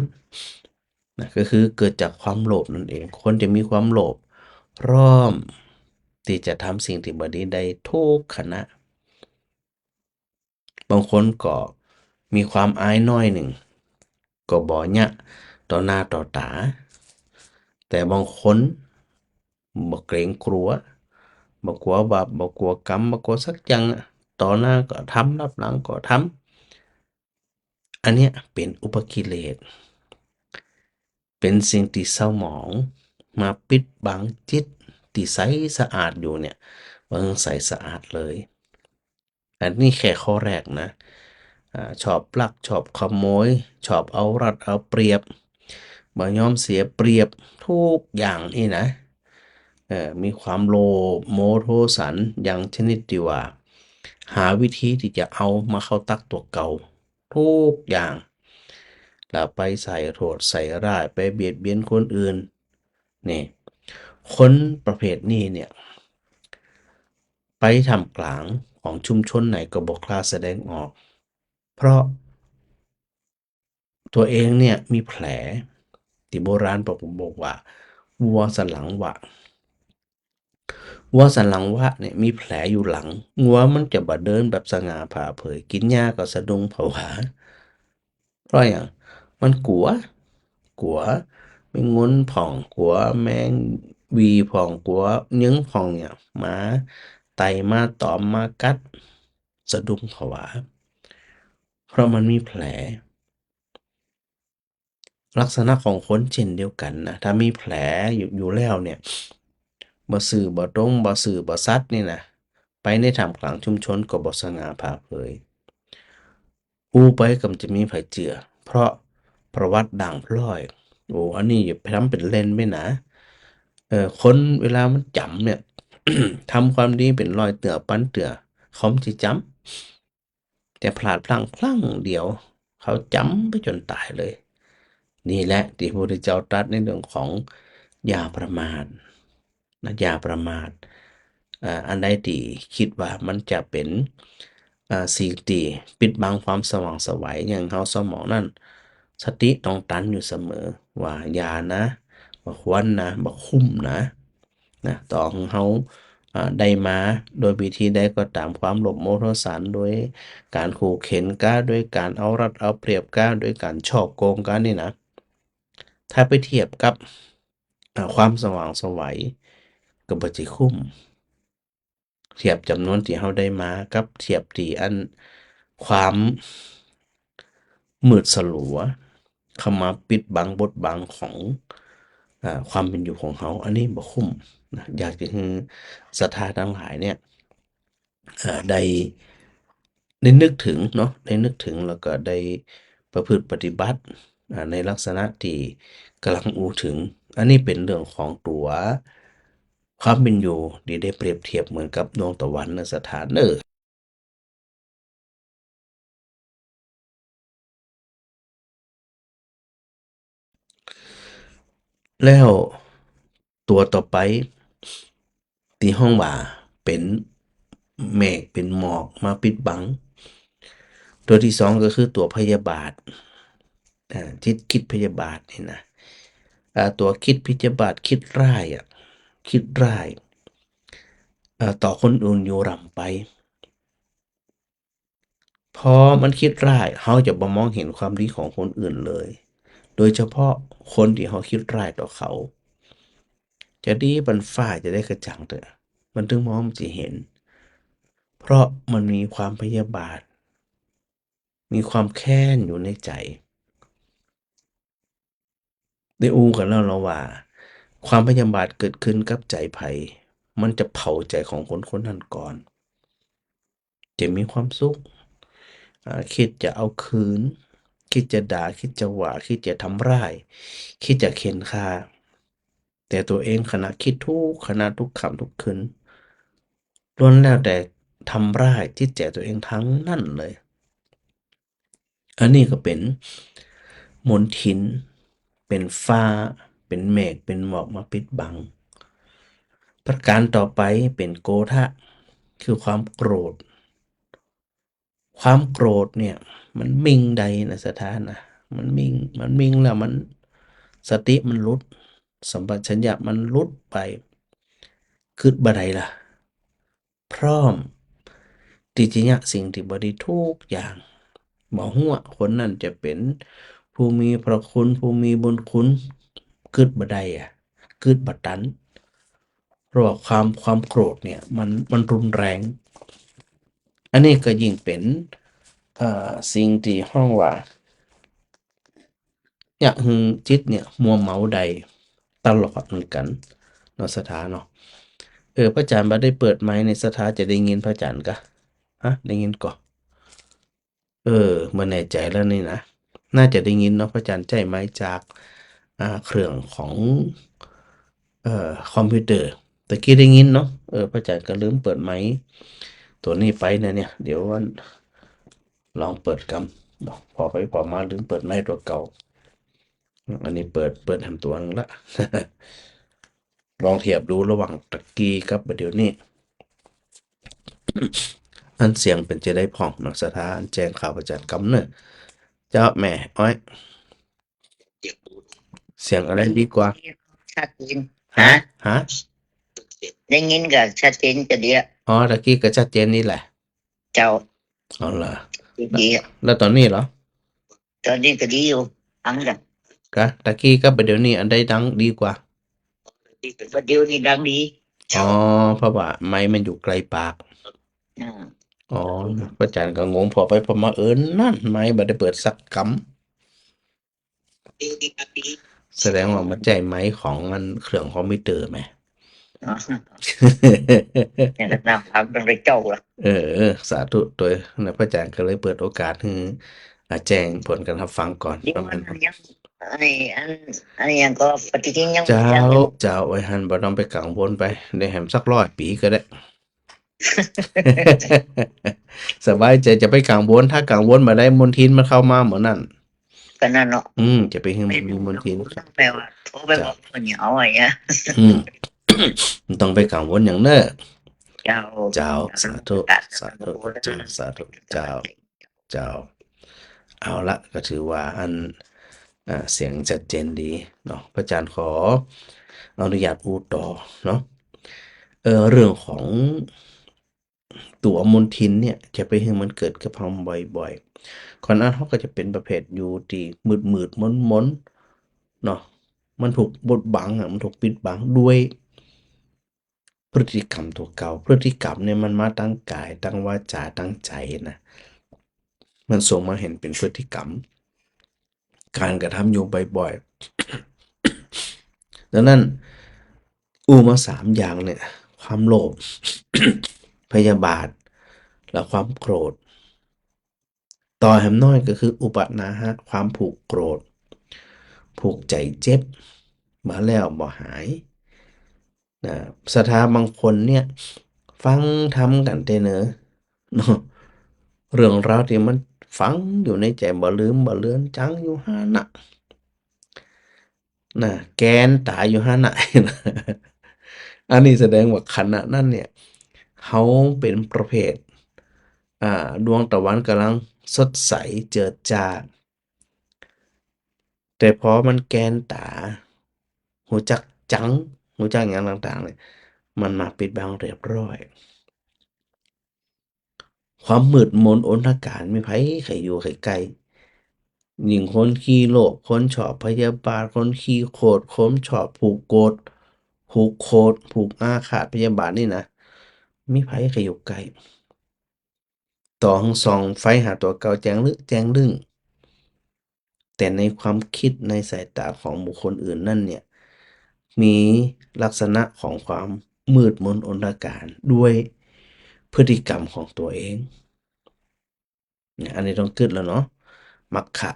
Speaker 1: นะก็คือเกิดจากความโลภนั่นเองคนที่มีความโลภพร้อมที่จะทำสิ่งที่บ่ดีได้ทุกขณะ บางคนก็มีความอายน้อยหนึ่งก็บ่ยะต่อหน้าต่อตาแต่บางคนบ่เกรงกลัวบ่กลัวบาปบ่กลัวกรรมบ่กลัวสักอย่างอะต่อหน้าก็ทำรับหลังก็ทำอันเนี้ยเป็นอุปกิเลสเป็นสิ่งที่เศร้าหมองมาปิดบังจิตที่ใสสะอาดอยู่เนี่ยบ่ใสสะอาดเลยอันนี้แค่ข้อแรกนะ ชอบลักชอบขโมยชอบเอารัดเอาเปรียบบ่ยอมเสียเปรียบทุกอย่างนี่นะมีความโลภโมโทสันอย่างชนิดที่ว่าหาวิธีที่จะเอามาเข้าตักตัวเก่าทุกอย่างแล้วไปใส่โทษใส่ร้ายไปเบียดเบียนคนอื่นนี่คนประเภทนี้เนี่ยไปท่ามกลางของชุมชนไหนก็บ่กล้าแสดงออกเพราะ ตัวเองเนี่ยมีแผลที่โบราณบอกว่าวัวสันหลังหวะวัวสันหลังหวะเนี่ยมีแผลอยู่หลังงัวมันจะบ่เดินแบบสง่าผ่าเผยกินหญ้าก็สะดุ้งผวาเพราะหยังมันกลัวแมงมุมผ่องกลัวแมงวีผ่องกลัวยึ้งผ่องเนี่ยมาไต่มาตอมมากัดสะดุ้งผวาเพราะมันมีแผล ลักษณะของคนเช่นเดียวกันนะถ้ามีแผลอยู่แล้วเนี่ยบ่ซื่อบ่ตรงบ่ซื่อบ่สัตย์นี่นะไปในท่ามกลางชุมชนก็บ่สง่าผ่าเผยไปก็มันจะมีไผเจือเพราะประวัติด่างพร้อยอันนี้อย่าไปทำเป็นเล่นไปนะคนเวลามันจำเนี่ยทำความดีเป็นร้อยเตือพันเตือเขามันสิจำแต่พลาดพลั้งพลั้งเดียวเขาจำไปจนตายเลย นี่แหละที่พระพุทธเจ้าตรัสในเรื่องของอย่าประมาทนะอย่าประมาทอันใดที่คิดว่ามันจะเป็นสิ่งที่ปิดบังความสว่างไสวอย่างเฮาสมองนั่นสติต้องตันอยู่เสมอว่าอย่านะบ่ควรนะบ่คุ้มนะต่อของเฮาได้มาโดยวิธีใดก็ตามความโลภโมโทสันโดยการขู่เข็นกาด้วยการเอารัดเอาเปรียบกาด้วยการฉ้อโกงกานี่นะ ถ้าไปเทียบกับความสว่างไสวก็บ่สิคุ้มเทียบจำนวนที่เราได้มากับเทียบที่อันความมืดสลัวเข้ามาปิดบังบดบังของความเป็นอยู่ของเราอันนี้บ่คุ้มนะอยากจะให้ศรัทธาทั้งหลายเนี่ยได้นึกถึงเนาะได้นึกถึงแล้วก็ได้ประพฤติปฏิบัติในลักษณะที่กำลังอู้ถึงอันนี้เป็นเรื่องของตัวความเป็นอยู่ที่ได้เปรียบเทียบเหมือนกับดวงตะวันณสถานแล้วตัวต่อไปที่ห้องว่าเป็นเมฆเป็นหมอกมาปิดบังตัวที่สองก็คือตัวพยาบาทที่คิดพยาบาทนี่นะตัวคิดพยาบาทคิดร้ายคิดร้ายต่อคนอื่นอยู่ร่ำไปพอมันคิดร้ายเขาจะบ่มองเห็นความดีของคนอื่นเลยโดยเฉพาะคนที่เขาคิดร้ายต่อเขาจะดีบันฟ้าจะได้กระจ่างเถอะมันถึงมองมันสิเห็นเพราะมันมีความพยาบาทมีความแค้นอยู่ในใจ ได้อู้กันแล้วเราว่า ความพยาบาทเกิดขึ้นกับใจไผมันจะเผาใจของคนคนนั้นก่อน จะมีความสุขคิดจะเอาคืน คิดจะด่า คิดจะว่า คิดจะทำร้าย คิดจะเข็นฆ่า แต่ตัวเองขณะคิดขณะทุกค่ำทุกคืนล้วนแล้วแต่ทำร้ายจิตใจตัวเองทั้งนั้นเลย อันนี้ก็เป็นมลทิน เป็นฟ้า เป็นเมฆ เป็นหมอกมาปิดบัง ประการต่อไปเป็นโกฏะคือความโกรธ ความโกรธเนี่ยมันมิ่งใดนะสถานนะมันมิ่งแล้วมันสติมันหลุดสัมปชัญญะมันหลุดไปคิดบ่ได้ล่ะพร้อมที่จะละสิ่งที่บ่ดีทุกอย่างบ่ฮู้ว่าคนนั้นจะเป็นผู้มีพระคุณผู้มีบุญคุณคิดบ่ได้คิดบ่ตันเพราะว่าความโกรธเนี่ยมันรุนแรง อันนี้ก็ยิ่งเป็นสิ่งที่ห้องว่าอยากให้จิตเนี่ยมัวเมาใดตลอดเหมือนกันเนาะสถาเนาะพระอาจารย์บ่ได้เปิดไมค์ในสถาจะได้ยินพระอาจารย์กะฮะได้ยินก่อบ่แน่ใจแล้วนี่นะน่าจะได้ยินเนาะพระอาจารย์ใช้ไมค์จากเครื่องของคอมพิวเตอร์ตะกี้ได้ยินเนาะพระอาจารย์ก็ลืมเปิดไมค์ตัวนี้ไปนะเนี่ยเดี๋ยววันลองเปิดกำเนาะพอไปพอมาลืมเปิดไมค์ตัวเก่าอันนี้เปิดทำตัวหนึงละ ลองเทียบดูระหว่างตะกี้กับบัดเดี๋ยวนี้ อันเสียงเป็นจะได้ผ่องเนาะสถานแจ้งข่าวประจัดกำเนอะเจ้าแม่อ้อยเสียงอะไรดีกว่า
Speaker 2: ชัดเจน
Speaker 1: ฮะ
Speaker 2: ฮะ
Speaker 1: ฮะ
Speaker 2: ได้ยินก็ชัดเจนจะดีละ
Speaker 1: อ๋อตะกี้ก็ชัดเจนนี่แหละ
Speaker 2: เจ้า
Speaker 1: อ๋อเหรอ
Speaker 2: ดีอะ
Speaker 1: แล้วตอนนี้เหรอ
Speaker 2: ตอนนี้ก็ดีอยู่อังกัน
Speaker 1: กะตะกี้กับบัดเดี๋ยวนี้อันใดดังดีกว่า
Speaker 2: ประเดี๋ยวนี้ดังดี
Speaker 1: อ๋อเพราะว่าไมค์มันอยู่ไกลปาก
Speaker 2: อืม
Speaker 1: อ๋อพระอาจารย์ก็งงพอไปพอมานั่นไมค์บ่ได้เปิดสักกำแสดงว่ามันใจไมค์ของอันเครื่องคอมพิวเตอร์ไหม
Speaker 2: อ๋อเนี่ยก็นำทำเป็นไปเจ้าละ
Speaker 1: สาธุโดยนะพระอาจารย์ก็เลยเปิดโอกาสให้แจ้งผลการรับฟังก่อน
Speaker 2: เดี๋ยว
Speaker 1: ประมา
Speaker 2: มั
Speaker 1: ณ
Speaker 2: นยังอันยังก็ปฏิทินยัง
Speaker 1: เจ้า
Speaker 2: ยังอยู่
Speaker 1: เจ้าไว้หันบ่ต้องไปกังวลไปได้แหมสัก100 ปีก็ได้ สบายใจจะไปกังวลถ้ากังวลบ่ได้มลทินมันเข้ามาเหมือนนั้น
Speaker 2: ก็นั่นเนาะ
Speaker 1: จะไปให้มันมีมลทิน
Speaker 2: แปลว่าโทรไปบอกคนเหนียวอะไรเงี้ย
Speaker 1: อืม มันต้องไปกังวลอย่างเน้อ
Speaker 2: เจ้า
Speaker 1: เจ้าสาธุสาธุเจ้าสาธุเจ้า เจ้า เอาละก็ถือว่าอันเสียงชัดเจนดีเนาะพระอาจารย์ขออนุญาตพูดต่อเนาะเรื่องของตัวมลทินเนี่ยจะไปให้มันเกิดกับเราบ่อยๆก่อนหน้าเขาก็จะเป็นประเภทอยู่ที่มืดๆมนๆเนาะมันถูกบดบังมันถูกปิดบังด้วยพฤติกรรมตัวเก่าพฤติกรรมเนี่ยมันมาตั้งกายตั้งวาจาตั้งใจนะมันส่งมาเห็นเป็นพฤติกรรม การกระทำอยู่บ่อยๆ ดังนั้นมา3อย่างเนี่ยความโลภ พยาบาท และความโกรธ ต่อแหมน้อยก็คืออุปนาหะความผูกโกรธ ผูกใจเจ็บมาแล้วบ่หายนะศรัทธาบางคนเนี่ยฟังทำกันแต่เนอะเนาะเรื่องราวที่มันฝังอยู่ในใจบ่ลืมบ่เลือนจังอยู่หานะแกนตายอยู่หานะ อันนี้แสดงว่าขณะนั้นเนี่ยเขาเป็นประเภทดวงตะวันกำลังสดใสเจิดจ้าแต่พอมันแกนตาหูจักจังหูจักอย่างต่างๆเนี่ยมันมาปิดบังเรียบร้อย ความมืดมนอนทการมีไผใครอยู่ใครไกลยิ่งคนขี้โลภคนชอบพยาบาทคนขี้โคตรคนชอบผูกโกรธผูกโคตรผูกอาฆาตพยาบาทนี่นะมีไผใครอยู่ไกลต่อหั้งส่องไฟหาตัวเก่าแจ้งลึกแจ้งลึง แต่ในความคิดในสายตาของบุคคลอื่นนั่นเนี่ยมีลักษณะของความมืดมนอนตการด้วยพฤติกรรมของตัวเองเนี่ยอันนี้ต้องกึดแล้วเนาะมักขะ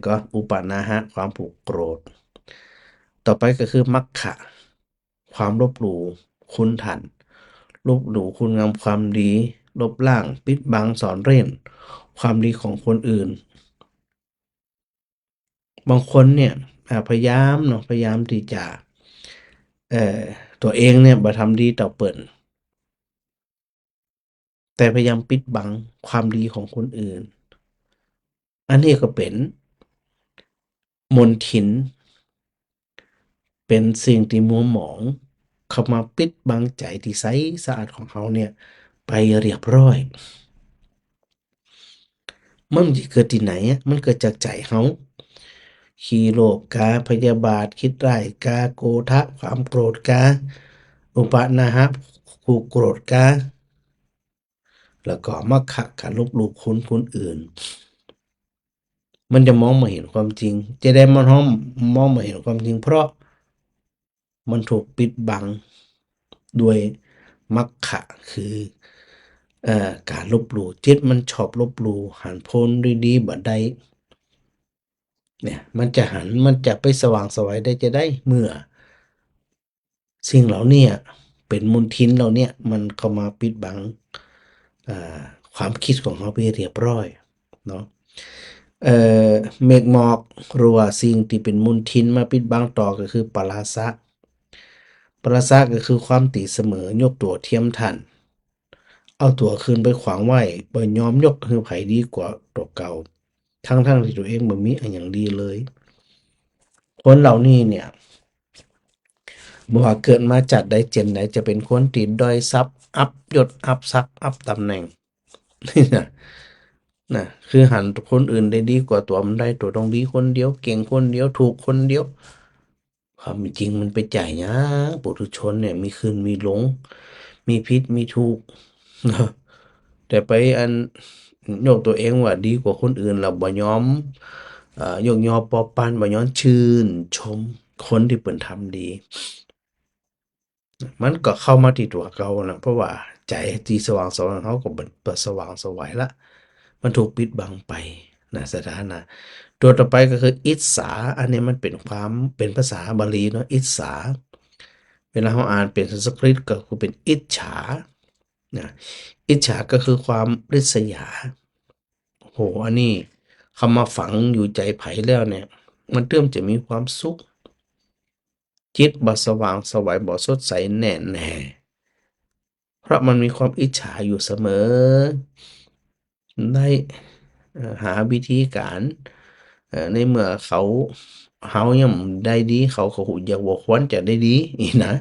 Speaker 1: ก็อุปานาหะความผูกโกรธต่อไปก็คือมักขะความลบหลู่คุณทันลบหลู่คุณงามความดีลบล้างปิดบังสอนเร้นความดีของคนอื่นบางคนเนี่ยพยายามเนาะพยายามที่จะเอ่อตัวเองเนี่ยบ่ทำดีต่อเปิ่นแต่พยายามปิดบังความดีของคนอื่นอันนี้ก็เป็นมลทินเป็นสิ่งที่มัวหมองเข้ามาปิดบังใจที่ใสสะอาดของเขาเนี่ยไปเรียบร้อยมันสิเกิดที่ไหนอะมันเกิดจากใจเขาขี้โลภกาพยาบาทคิดร้ายกาโกฏะความโกรธกาอุปานาหะผูกโกรธกาแล้วก็มักขะการลบหลู่คุณคนอื่นมันจะมองไม่เห็นความจริงจะได้มันห้องมองไม่เห็นความจริงเพราะมันถูกปิดบังด้วยมักขะคือการลบหลู่จิตมันชอบลบหลู่หันพ้นด้วยดีบ่ได้เนี่ยมันจะไปสว่างไสวได้จะได้เมื่อสิ่งเหล่าเนี้ยเป็นมลทินเหล่าเนี้ยมันเข้ามาปิดบังอ่าความคิดของเขาไปเรียบร้อยเนาะเอ่อเมฆหมอกหรือว่าสิ่งที่เป็นมลทินมาปิดบังต่อก็คือปราศะปราศะก็คือความตีเสมอยกตัวเทียมทันเอาตัวคืนไปขวางไว้บ่ยอมยกคือไผดีกว่าตัวเก่าทั้งๆที่ตัวเองบ่มีอันหยังดีเลยคนเหล่านี้เนี่ยบ่ว่าเกิดมาจากใดเจนใดจะเป็นคนที่ด้อยทรัพย์อัปยศอัปศักดิ์อัปตำแหน่งนี่นะคือหันคนอื่นได้ดีกว่าตัวมันได้ตัวต้องดีคนเดียวเก่งคนเดียวถูกคนเดียวความเป็นจริงมันไปจ่ายยากปุถุชนเนี่ยมีขึ้นมีลงมีผิดมีถูกเนาะแต่ไปอันยกตัวเองว่าดีกว่าคนอื่นเราบ่ยอมยกยอปอปานบ่ยอมชื่นชมคนที่เปิ่นทำดี มันก็เข้ามาที่ตัวเรานะเพราะว่าใจที่สว่างไสวเขาก็เปิดสว่างไสวัยละมันถูกปิดบังไปนะสถานะตัวต่อไปก็คืออิสสาอันนี้มันเป็นความเป็นภาษาบาลีเนาะอิสสาเวลาเราอ่านเป็นสันสกฤตก็คือเป็นอิจฉานะอิจฉาก็คือความริษยาโหอันนี้คำมาฝังอยู่ใจไผแล้วเนี่ยมันเริ่มจะมีความสุขจิตบ่สว่างไสวัยบ่สดใสแน่แน่ เพราะมันมีความอิจฉาอยู่เสมอได้หาวิธีการในเมื่อเขายังได้ดีเขาก็หูอยากว่าควรจะได้ดีอีกนะ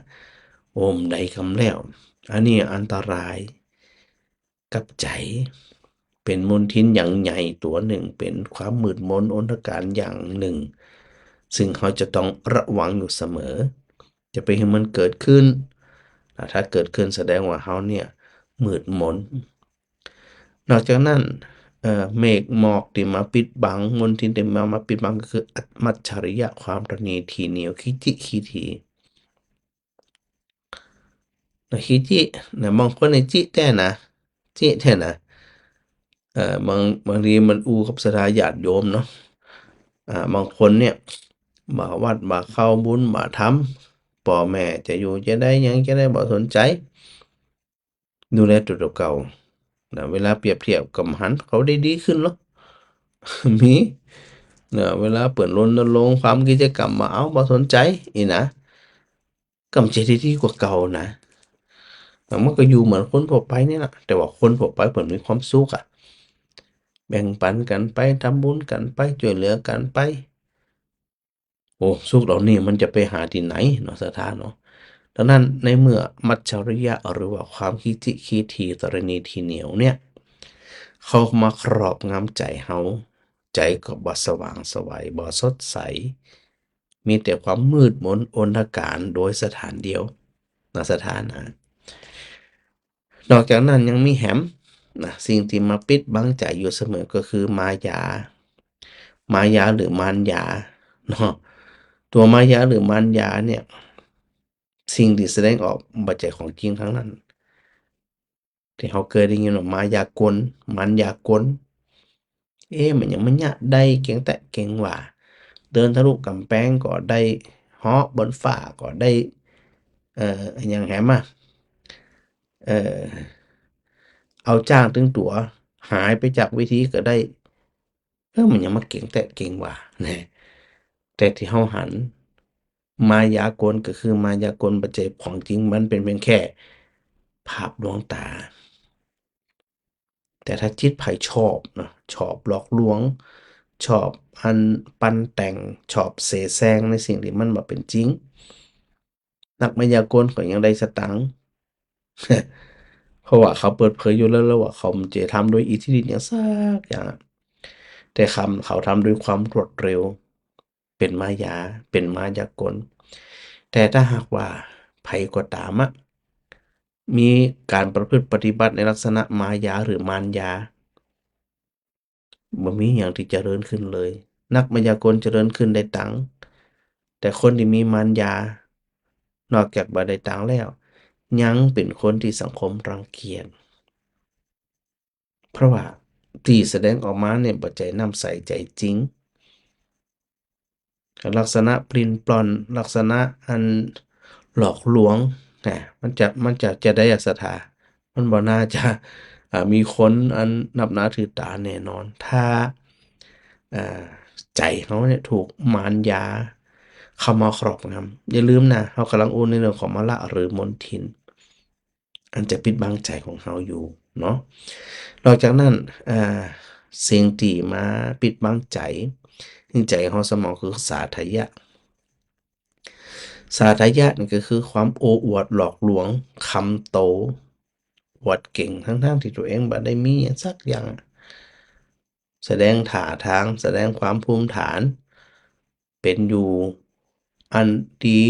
Speaker 1: โอมได้คำแล้วอันนี้อันตรายกับใจเป็นมลทินอย่างใหญ่ตัวหนึ่งเป็นความมืดมนอนตการอย่างหนึ่งซึ่งเขาจะต้องระวังอยู่เสมอจะไปให้มันเกิดขึ้นถ้าเกิดขึ้นแสดงว่าเขาเนี่ยมืดมนนอกจากนั้นเมฆหมอกที่มาปิดบังมลทินที่มาปิดบังก็คืออัตมัจฉริยะความตระหนี่ถี่เหนียวขี้จิขี้ทีนะขี้จินะบางคนในจิแต่นะจิแท้นะบางทีมันอู้กับศรัทธาญาติโยมเนาะบางคนเนี่ยมาวัดมาเข้าบุญมาทำพ่อแม่จะอยู่จะได้หยังจะได้บ่สนใจดูแลตัวเก่านะเวลาเปรียบเทียบกับหันเขาได้ดีขึ้นเหรอมีนะเวลาเปิดรณรงค์ความกิจกรรมมาเอาบ่สนใจอีนะกำจะได้ดีกว่าเก่านะแต่มันก็อยู่เหมือนคนทั่วไปนี่แหละแต่ว่าคนทั่วไปเปิ่นมีความสุขอะแบ่งปันกันไปทำบุญกันไปช่วยเหลือกันไปโอ้สุขเหล่านี้มันจะไปหาที่ไหนเนาะสถานเนาะดังนั้นในเมื่อมัจฉริยะหรือว่าความคิดจิคีทีตรณีทีเหนียวเนี่ยเขามาครอบงำใจเฮาใจก็บ่สว่างไสวบ่สดใสมีแต่ความมืดมนอนทการโดยสถานเดียวณสถานนั้นนอกจากนั้นยังมีแหมนะสิ่งที่มาปิดบังใจอยู่เสมอก็คือมายา มายาหรือมารยาเนาะตัวมายาหรือมารยาเนี่ยสิ่งที่แสดงออกบ่ใช่ของจริงทั้งนั้นที่เขาเคยได้ยินว่ามายากลมารยากลมันยังมันยะได้เก่งแต่เก่งว่าเดินทะลุกำแพงก็ได้เหาะบนฟ้าก็ได้อหยังแหมอะเอ่อเอาจ้างถึงตั๋วหายไปจากเวทีก็ได้มันยังมาเก่งแต่เก่งว่านะแต่ที่เราหันมายากลก็คือมายากลบ่ใช่ของจริงมันเป็นเพียงแค่ภาพลวงตา แต่ถ้าจิตไผชอบนะชอบหลอกลวงชอบอันปั้นแต่งชอบเสแสร้งในสิ่งที่มันบ่เป็นจริงนักมายากลก็ยังได้สตังค์เพราะว่าเขาเปิดเผยอยู่แล้วว่าเขาจะทำด้วยอิทธิฤทธิ์หยังสักอย่างอะแต่เขาทำด้วยความรวดเร็วเป็นมายาเป็นมายากลแต่ถ้าหากว่าไผก็ตามอะมีการประพฤติปฏิบัติในลักษณะมายาหรือมารยา บ่มีหยังที่เจริญขึ้นเลย นักมายากลเจริญขึ้นได้ตังค์แต่คนที่มีมารยานอกจากบ่ได้ตังค์แล้วยังเป็นคนที่สังคมรังเกียจเพราะว่าที่แสดงออกมาเนี่ยบ่ใจน้ำใสใจจริงลักษณะปลิ้นปล้อนลักษณะอันหลอกลวงมันจะได้อัศธามันบ่น่าจะมีคนอันนับหน้าถือตาแน่นอนถ้าอ่าใจเขาเนี่ยถูกมารยาเข้ามาครอบงำอย่าลืมนะเรากำลังอู้ในเรื่องของมละหรือมนทินอันจะปิดบังใจของเราอยู่เนาะนอกจากนั้นอ่าสิ่งที่มาปิดบังใจใจของสมองคือสาธยะ สาธยะนี่ก็คือความโอ้อวดหลอกลวงคำโตอวดเก่งทั้งๆที่ตัวเองบ่ได้มีหยังสักอย่างแสดงท่าทางแสดงความภูมิฐานเป็นอยู่อันดี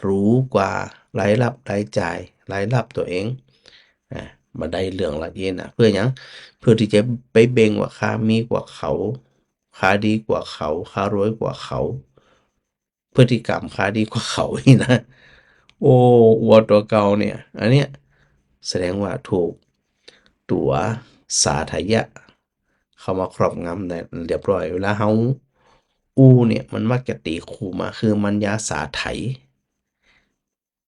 Speaker 1: หรูกว่ารายรับรายจ่ายรายรับตัวเองอาบ่ได้เรื่องละเอียดนะเพื่อหยังเพื่อที่จะไปเบ่งว่าข้ามีกว่าเขาข้าดีกว่าเขาข้ารวยกว่าเขา พฤติกรรมข้าดีกว่าเขาอีกนะ โอ้วัวตัวเก่าเนี่ย อันเนี้ยแสดงว่าถูกตัวสาธยะเข้ามาครอบงำในเรียบร้อยเวลาเฮาอู้เนี่ยมันมักจะตีคู่มาคือมันยาสาไถ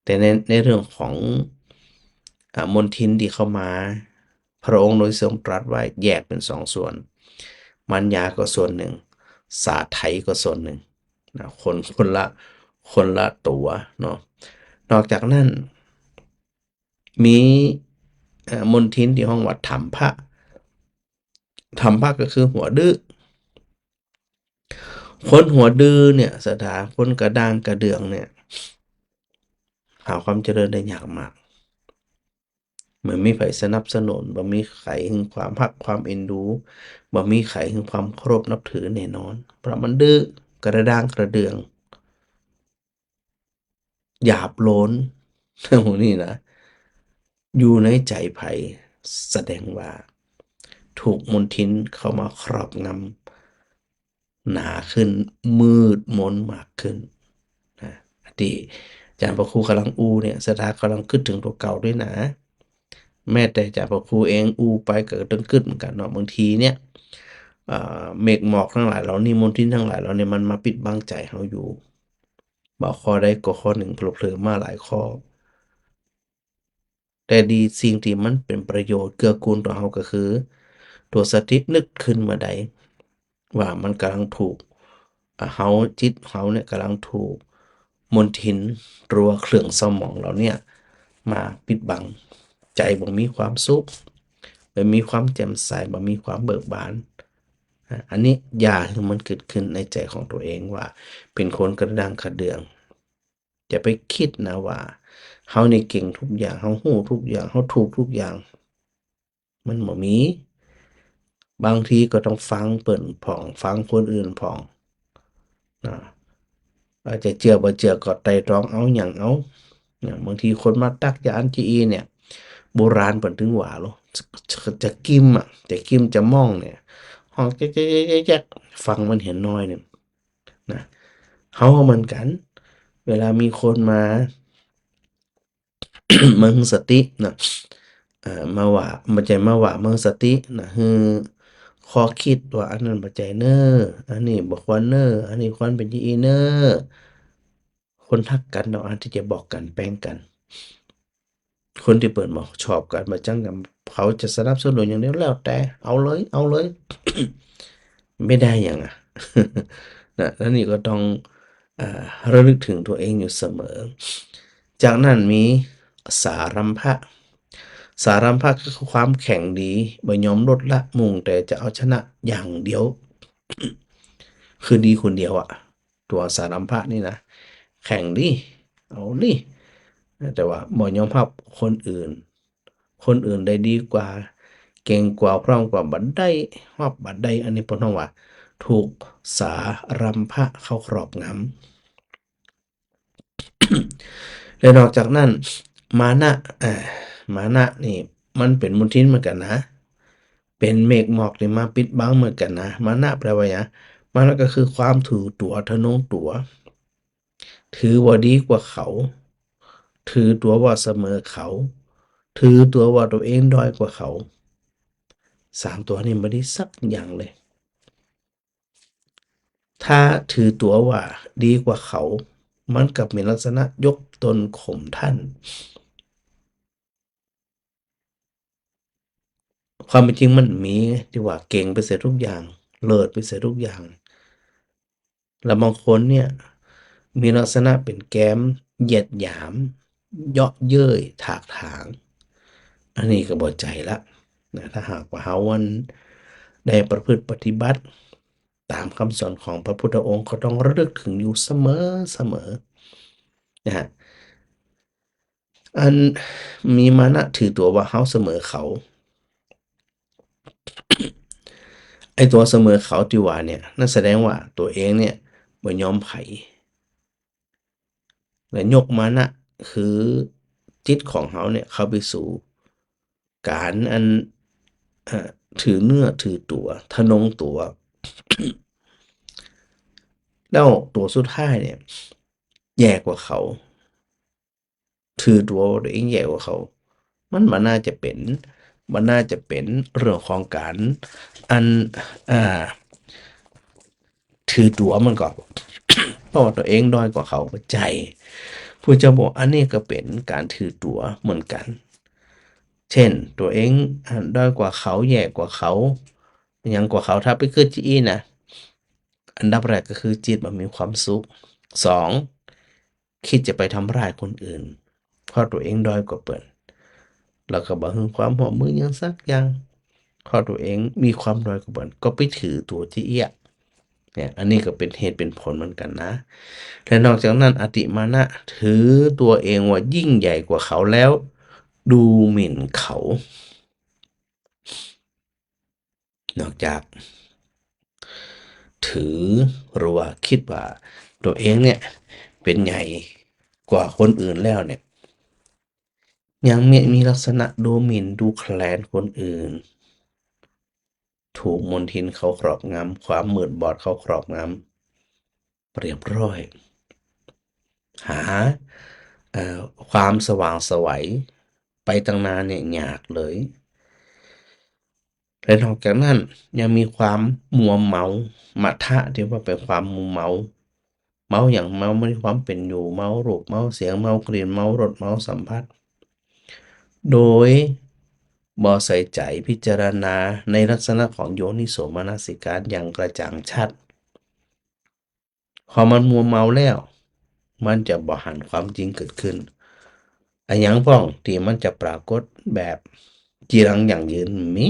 Speaker 1: แต่ในเรื่องของมนทินที่เข้ามาพระองค์โดยทรงตรัสไว้แยกเป็นสองส่วนมันยาก็ส่วนหนึ่งสาไถก็ส่วนหนึ่งนะคนละตัวเนาะนอกจากนั้นมีมนทินที่ห้องวัดธรรมพระก็คือหัวดื้อคนหัวดื้อเนี่ยสถาคนกระด้างกระเดืองเนี่ยหาความเจริญได้ยากมากเหมือนมีไผสนับสนุนบ่มีไผแห่งความรักความเอ็นดูบ่มีไผแห่งความเคารพนับถือแน่นอนเพราะมันดื้อกระด้างกระเดืองหยาบโลนเรื่องพวกนี้นะอยู่ในใจไผแสดงว่าถูกมนทินเข้ามาครอบงำหนาขึ้นมืดมนมากขึ้นนะที่อาจารย์พระครูกำลังอู้เนี่ยสถากำลังคิดถึงตัวเก่าด้วยนะแม้แต่อาจารย์พระครูเองอู้ไปก็ต้องคิดเหมือนกันเนาะบางทีเนี่ยเมฆหมอกทั้งหลายเหล่านี้มลทินทั้งหลายเหล่านี้มันมาปิดบังใจเราอยู่บ่ข้อใดก็ข้อหนึ่งเผลอๆมาหลายข้อแต่ดีสิ่งที่มันเป็นประโยชน์เกื้อกูลต่อเราก็คือตัวสตินึกขึ้นมาใดว่ามันกำลังถูกเราจิตเราเนี่ยกำลังถูกมลทินหรือว่าเครื่องเศร้าหมองเราเนี่ยมาปิดบังใจบ่มีความสุขบ่มีความแจ่มใสบ่มีความเบิกบานอันนี้อย่าให้มันเกิดขึ้นในใจของตัวเองว่าเป็นคนกระด้างกระเดืองอย่าไปคิดนะว่าเฮานี่เก่งทุกอย่างเฮารู้ทุกอย่างเฮาถูกทุกอย่างมันบ่มีบางทีก็ต้องฟังเปิ้นพ้องฟังคนอื่นพ้องนะอาจจะเชื่อบ่เชื่อก็ไตร่ตรองเอาหยังเอาบางทีคนมาตักยานจีอีเนี่ยโบราณเพิ่นถึงว่าโลจะกิ้มอะจะกิ้มจะม่องเนี่ยห้องแจ๊ก ฟังมันเห็นน้อยเนี่ยนะเฮาก็เหมือนกัน เวลามีคนมา มึงสตินะมาว่าบ่ใจมาว่ามึงสตินะคือข้อคิดว่าอันนั้นบ่ใจเน้ออันนี้บ่ควรเน้ออันนี้ควรเป็นอย่างงี้เน้อคนฮักกันเนาะอาจที่จะบอกกันแปลงกัน คนที่เปิดบ่ชอบกันบ่จังกันเขาจะสนับสนุนอย่างเดียวแล้วแต่เอาเลยเอาเลย ไม่ได้หยังอะ นะแล้วนี่ก็ต้องระลึกถึงตัวเองอยู่เสมอ จากนั้นมีสารัมภะสารัมภะก็คือความแข็งดีบ่ยอมลดละมุ่งแต่จะเอาชนะอย่างเดียว คือดีคนเดียวอะตัวสารัมภะนี่นะแข่งดิเอาดิแต่ว่าบ่ยอมรับคนอื่น คนอื่นได้ดีกว่า เก่งกว่าพร้อมกว่าบัดได้รับบัดได้อันนี้เพิ่นว่าถูกสารัมภะเข้าครอบงำ และนอกจากนั้นมานะอ่ามานะนี่มันเป็นมลทินเหมือนกันนะ เป็นเมฆหมอกที่มาปิดบังเหมือนกันนะมานะแปลว่าหยังมานะก็คือความถือตัวทะนงตัว ถือว่าดีกว่าเขา ถือตัวว่าเสมอเขา ถือตัวว่าตัวเองด้อยกว่าเขาสามตัวนี้ไม่ได้สักอย่างเลย ถ้าถือตัวว่าดีกว่าเขา มันกลับมีลักษณะยกตนข่มท่าน ความเป็นจริงมันมีที่ว่าเก่งไปเสียทุกอย่าง เลิศไปเสียทุกอย่าง แล้วบางคนเนี่ยมีลักษณะเป็นแก้มเหยียดหยามเยาะเย้ยถากถาง อันนี้ก็บ่ใจละนะถ้าหากว่าเฮาวันได้ประพฤติปฏิบัติตามคำสอนของพระพุทธองค์ก็ต้องระลึกถึงอยู่เสมอเสมอนะฮะอันมีมานะถือตัวว่าเฮาเสมอเขา ไอ้ตัวเสมอเขาที่ว่าเนี่ยนั่นแสดงว่าตัวเองเนี่ยบ่ยอมไผและยกมานะคือจิตของเขาเนี่ยเข้าไปสู่การอันเอ่อถือเนื้อถือตัวทะนงตัว แล้วตัวสุดท้ายเนี่ยแย่กว่าเขาถือตัวว่าตัวเองแย่กว่าเขามันน่าจะเป็นมันน่าจะเป็นเรื่องของการอันอ่าถือตัวมันก็เพราะว่าตัวเองด้อยกว่าเขาก็ใจผู้เจ้าบอกอันนี้ก็เป็นการถือตัวเหมือนกัน เช่นตัวเองด้อยกว่าเขาแย่กว่าเขาหยังกว่าเขาถ้าไปคือจีอีนะอันดับแรกก็คือจิตมันมีความสุขสองคิดจะไปทำร้ายคนอื่นเพราะตัวเองด้อยกว่าเปิ้นแล้วก็บ่ฮึงความร่วมมือหยังสักอย่างเพราะตัวเองมีความด้อยกว่าเปิ้นก็ไปถือตัวจี้เอี้ยเนี่ยอันนี้ก็เป็นเหตุเป็นผลเหมือนกันนะและนอกจากนั้นอติมานะถือตัวเองว่ายิ่งใหญ่กว่าเขาแล้วดูหมิ่นเขานอกจาก ถือหรือว่าคิดว่าตัวเองเนี่ยเป็นใหญ่กว่าคนอื่นแล้วเนี่ยยังมีลักษณะดูหมิ่นดูแคลนคนอื่นถูกมนทินเขาครอบงำความมืดบอดเขาครอบงำเรียบร้อยหาความสว่างไสวไปตั้งนานเนี่ยยากเลยและนอกจากนั้นยังมีความมัวเมามัทธะที่ว่าเป็นความมัวเมา เมาอย่างเมาไม่ได้ความเป็นอยู่เมารูปเมาเสียงเมากลิ่นเมารสเมาสัมผัสโดยบ่ใส่ใจพิจารณาในลักษณะของโยนิโสมนสิการอย่างกระจ่างชัดพอมันมัวเมาแล้วมันจะบ่หันความจริงเกิดขึ้นอันหยังพ้องที่มันจะปรากฏแบบจีรังอย่างยืนมี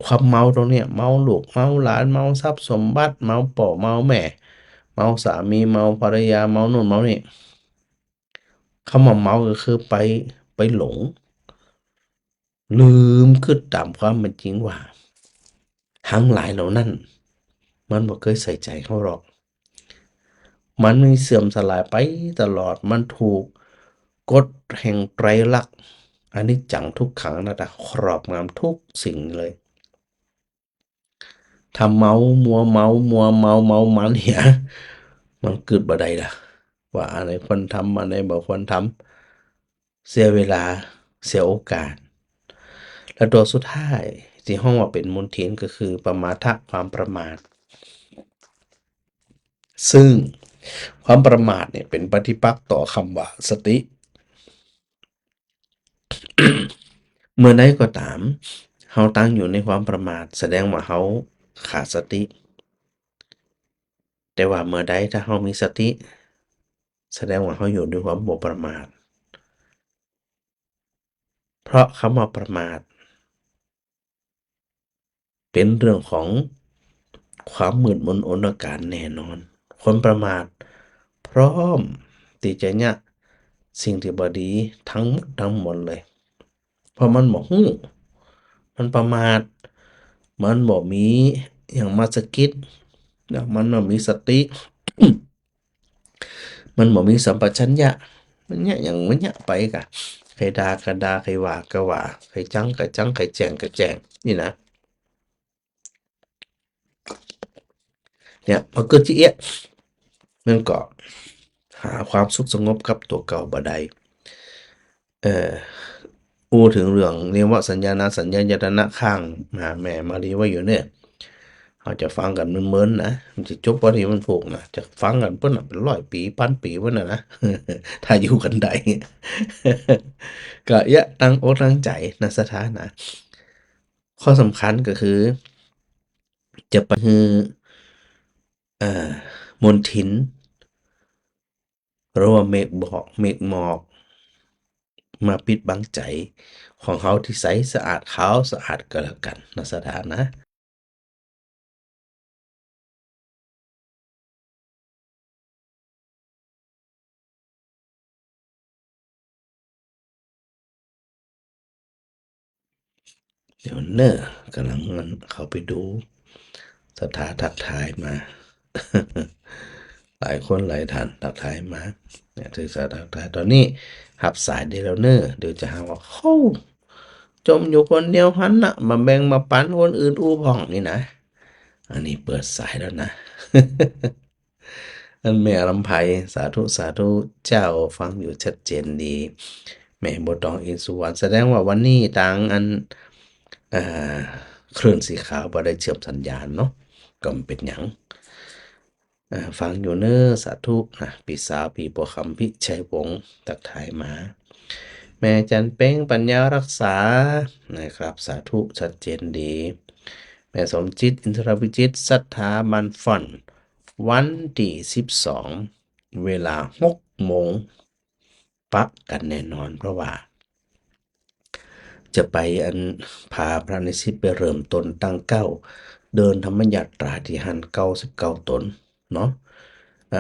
Speaker 1: ความเมาตรงเนี้ยเมาลูกเมาหลานเมาทรัพย์สมบัติเมาพ่อเมาแม่เมาสามีเมาภรรยาเมานู่นเมานี่ คำว่าเมาก็คือไปหลงลืมคิดตามความเป็นจริงว่าทั้งหลายเหล่านั้นมันบ่เคยใส่ใจเขาหรอกมันมีเสื่อมสลายไปตลอดมันถูกกฎแห่งไตรลักษณ์อนิจจังทุกขังอนัตตาครอบงำทุกสิ่งเลย ทำเมามัวเมามัวเมาเมามันเนี่ยมันเกิดบ่ได้ล่ะว่าอะไรควรทำอะไรบ่ควรทำเสียเวลาเสียโอกาสและตัวสุดท้ายที่ห้องว่าเป็นมลทินก็คือประมาทะความประมาทซึ่งความประมาทเนี่ยเป็นปฏิปักษ์ต่อคำว่าสติ เมื่อใดก็ตามเฮาตั้งอยู่ในความประมาทแสดงว่าเฮาขาดสติ แต่ว่าเมื่อใดถ้าเฮามีสติแสดงว่าเฮาอยู่ด้วยความบ่ประมาทเพราะคำว่าประมาทเป็นเรื่องของความมืดมนอนการแน่นอนคนประมาทพร้อมที่จะยะสิ่งที่บ่ดีทั้งหมดเลยเพราะมันบ่ฮู้มันประมาทมันบ่มีหยังมาสะกิดแล้วมันบ่มีสติ มันบ่มีสัมปชัญญะมันเนี่ยอย่างมันเนี่ยไปกะใครด่าก็ด่าใครว่าก็ว่าใครจังก็จังใครแจ้งก็แจ้งนี่นะเนี่ยพอเกิดที่เอี้ยมันก็หาความสุขสงบกับตัวเก่าบ่ได้เอ่ออู้ถึงเรื่องเรียกว่าสัญญาณสัญญายตนะข้างมหาแม่มารีไว้อยู่เนี่ยเขาจะฟังกันมึนๆนะมันจะจบบ่ที่มันผูกนะจะฟังกันเพิ่นน่ะเป็น100 ปีพันปีพุ่นน่ะนะถ้าอยู่กันได้ ก็อย่าตั้งอกตั้งใจณสถานะข้อสำคัญก็คือจะไปฮือเอ่อมลทินหรือว่าเมฆหมอกมาปิดบังใจของเขาที่ใสสะอาดขาวสะอาดก็แล้วกันณสถานะเดี๋ยวเน้อกำลังมันเข้าไปดูสถาทักทายมา หลายคนหลายท่านทักทายมาเนี่ยถือสาทักทายตอนนี้หับสายได้แล้วเน้อเดี๋ยวจะหาว่าเขาจมอยู่คนเดียวหันน่ะมาแบ่งมาปันคนอื่นอู้พ่องนี่นะอันนี้เปิดสายแล้วนะ อันแม่ลำไพสาธุสาธุเจ้าฟังอยู่ชัดเจนดีแม่บ่ต้องอินสุวรรณแสดงว่าวันนี้ทางอันเอ่อคลื่นสีขาวบ่ได้เชื่อมสัญญาณเนาะก็บ่เป็นหยังฟังอยู่เน้อสาธุนะพี่สาวพี่บัวคำพิชัยวงศ์ทักทายมาแม่จันเป้งปัญญารักษานะครับสาธุชัดเจนดีแม่สมจิตอินทรวิจิตรศรัทธามันฝันวันที่12เวลา6โมงปักกันแน่นอนเพราะว่าจะไปอันพาพระนิสิตไปเริ่มต้นตั้งเก้าเดินธรรมยาตราที่หัน99ตนเนาะ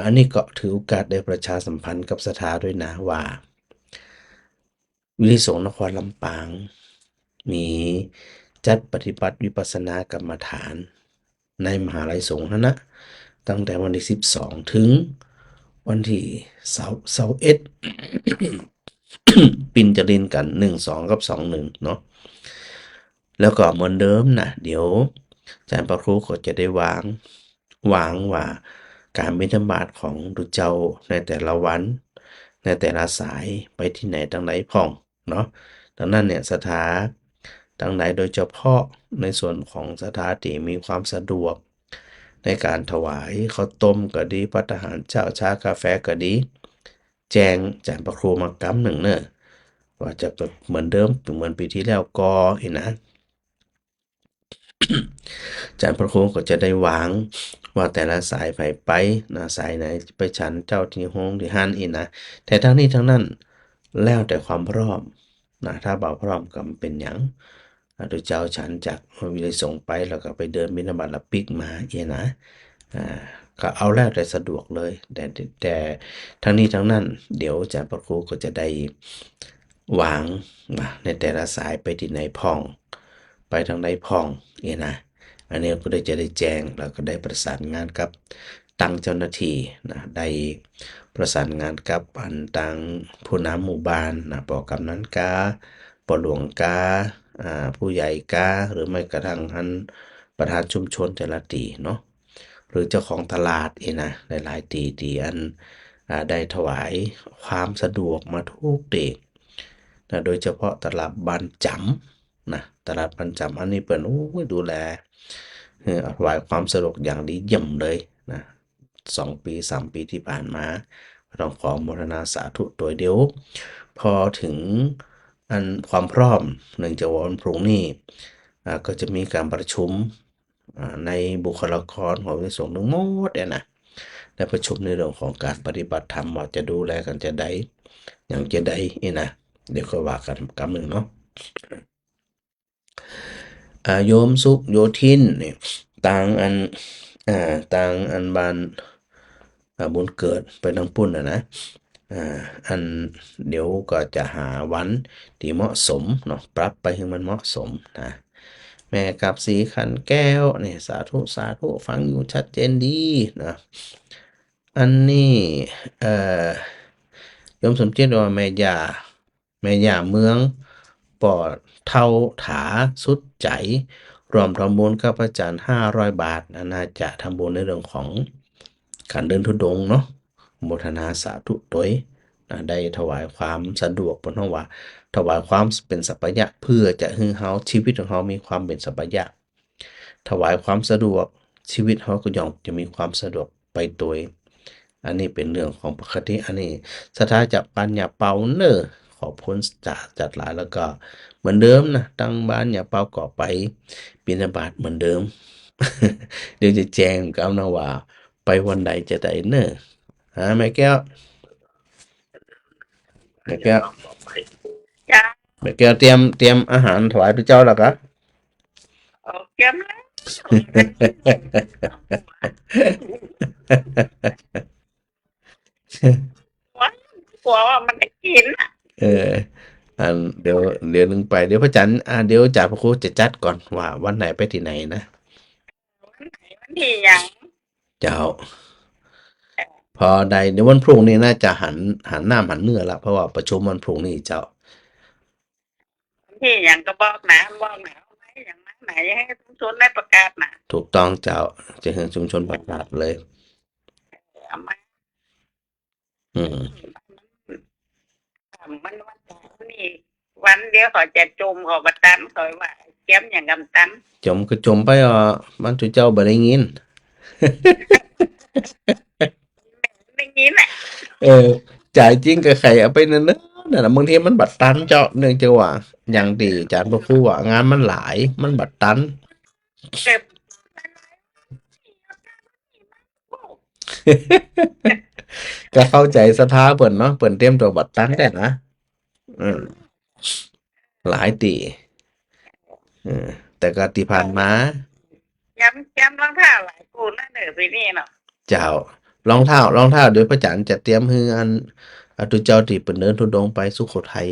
Speaker 1: อันนี้ก็ถือโอกาสได้ประชาสัมพันธ์กับสถาด้วยนะว่าวิริสงฆ์นครลำปางมีจัดปฏิบัติวิปัสสนากรรมฐานในมหาลัยสงฆ์นั่นนะตั้งแต่วันที่12ถึงวันที่21 ปินจะเล่นกัน12กับ21เนาะแล้วก็เหมือนเดิมนะเดี๋ยวอาจารย์พระครูก็จะได้วางว่าการบิณฑบาตของดุจเจ้าในแต่ละวันในแต่ละสายไปที่ไหนทางไหนพ่องเนาะดังนั้นเนี่ยสถาทางไหนโดยเฉพาะในส่วนของสถาที่มีความสะดวกในการถวายข้าวต้มก็ดีภัตตาหารเช้าชากาแฟก็ดีแจ้งอาจารย์พระครูมากำหนึ่งเนอะว่าจะเหมือนเดิมเหมือนปีที่แล้วก็อีกนะ อาจารย์พระครูก็จะได้วางว่าแต่ละสายไปนะสายไหนไปฉันเจ้าที่โฮงที่ฮั่นอีกนะแต่ทั้งนี้ทั้งนั้นแล้วแต่ความพร้อมนะถ้าบ่พร้อมก็บ่เป็นหยังโดยเจ้าฉันจากวิเลยส่งไปแล้วก็ไปเดินบิณฑบาตแล้วปิกมาเอียนะอ่าก็เอาแล้วแต่สะดวกเลยแต่ทั้งนี้ทั้งนั้นเดี๋ยวอาจารย์พระครูก็จะได้วางในแต่ละสายไปที่ไหนพ่องไปทางใดพ่องเนี่ยนะ อันนี้ก็ได้จะได้แจ้งแล้วก็ได้ประสานงานกับตังเจ้าหน้าที่นะได้ประสานงานกับอันตังผู้นำหมู่บ้านนะปกำนันกาปหลวงกาผู้ใหญ่กาหรือไม่กระทั่งอัน ประธานชุมชนแต่ละตีเนาะหรือเจ้าของตลาดเองนะหลายๆตีที่อันได้ถวายความสะดวกมาทุกตีนะโดยเฉพาะตลาดบ้านจำนะตลาดบ้านจำอันนี้เปิ่นโอ้ยดูแลถวายความสะดวกอย่างดีเยี่ยมเลยนะ2 ปี 3 ปีที่ผ่านมาต้องขอโมทนาสาธุโดยเดียวพอถึงอันความพร้อมเนื่องจากว่าวันพรุ่งนี้ก็จะมีการประชุมในบุคลากรของในส่วนทั้งหมดเนี่ยนะได้ประชุมในเรื่องของการปฏิบัติธรรมว่าจะดูแลกันจะได้อย่างจะได้นี่นะเดี๋ยวค่อยว่ากันกำหนึ่งเนาะโยมสุขโยธินนี่ต่างอันต่างอันบานบุญเกิดไปทางปุ่นนะอันเดี๋ยวก็จะหาวันที่เหมาะสมเนาะปรับไปให้มันเหมาะสมนะแม่กับสีขันแก้วนี่สาธุสาธุฟังอยู่ชัดเจนดีนะอันนี้เอ่อโยมสมเจตว่าแม่ย่าเมืองปอดเท่าถาสุดใจรวมทำบุญกับพระอาจารย์500 บาทน่าจะทำบุญในเรื่องของการเดินธุดงค์เนาะโมทนาสาธุโดยได้ถวายความสะดวกบนห้องว่าถวายความเป็นสัพพยะเพื่อจะให้เฮาชีวิตของเฮามีความเป็นสัพพยะถวายความสะดวกชีวิตเฮาก็ย่อมจะมีความสะดวกไปโดยอันนี้เป็นเรื่องของปกติอันนี้สถาจับปัญญาเปาเนอขอบคุณจัดหลายแล้วก็เหมือนเดิมนะตั้งบ้านอย่าเปาก่อไปบิณฑบาตเหมือนเดิม เดี๋ยวจะแจ้งกับนะว่าไปวันใดจะได้เนอะแม่แก้วแม่แก้ว
Speaker 2: จ้า
Speaker 1: แม่แก้วเตรียมอาหารถวายพระเจ้าแล้วครับ
Speaker 2: โอเคไหมว่ากลัวว่ามันจะกินอ่ะ
Speaker 1: เอออันเดี๋ยวนึงไปเดี๋ยวพระจันทร์เดี๋ยวจ่าพระครูจะจัดก่อนว่าวันไหนไปที่ไหนนะ
Speaker 2: วันไหนวันที่ยัง
Speaker 1: เจ้า พอใดเดี๋ยววันพรุ่งนี้น่าจะหันหน้าหันเนื้อละเพราะว่าประชุมวันพรุ่งนี้เจ้า
Speaker 2: วันที่ยังก็บอกนะบอกนะเอาไหมอย่างนั้นไหนให้ทุกชนได้ประกาศนะ
Speaker 1: ถูกต้องเจ้าจะให้ชุมชนประกาศเลย
Speaker 2: เอาไหม
Speaker 1: อืม
Speaker 2: มันวันเสาร์นี่วันเดียวเขาจะจมเขาบัตันเขาว่าเก็มอย่างกำตัน
Speaker 1: จมก็จมไปมันจุเจ้าบ่ได้ยิน
Speaker 2: ไม่งี้แหละ
Speaker 1: จ่ายจริงกับใครเอาไปนั่นนะนั่นน่ะบางทีมันบัดตันเจ้าเนื่องจากว่าอย่างที่อาจารย์พระครูว่างานมันหลายมันบัดตัน
Speaker 2: เก็บ
Speaker 1: ก็เข้าใจสถาเปิ่นเนาะเปิ่นเตรียมตัวบัดตันแต่นะอืมหลายตีเออแต่ก็ที่ผ่านมา
Speaker 2: ย้ำรองเท้าหลายกูนั่นเด้อปีนี้เนาะ
Speaker 1: เจ้ารองเท้าโดยพระจันทร์จะเตรียมให้อันตุเจ้าที่เปิ่นเดินธุดงค์ไปสุโขทัย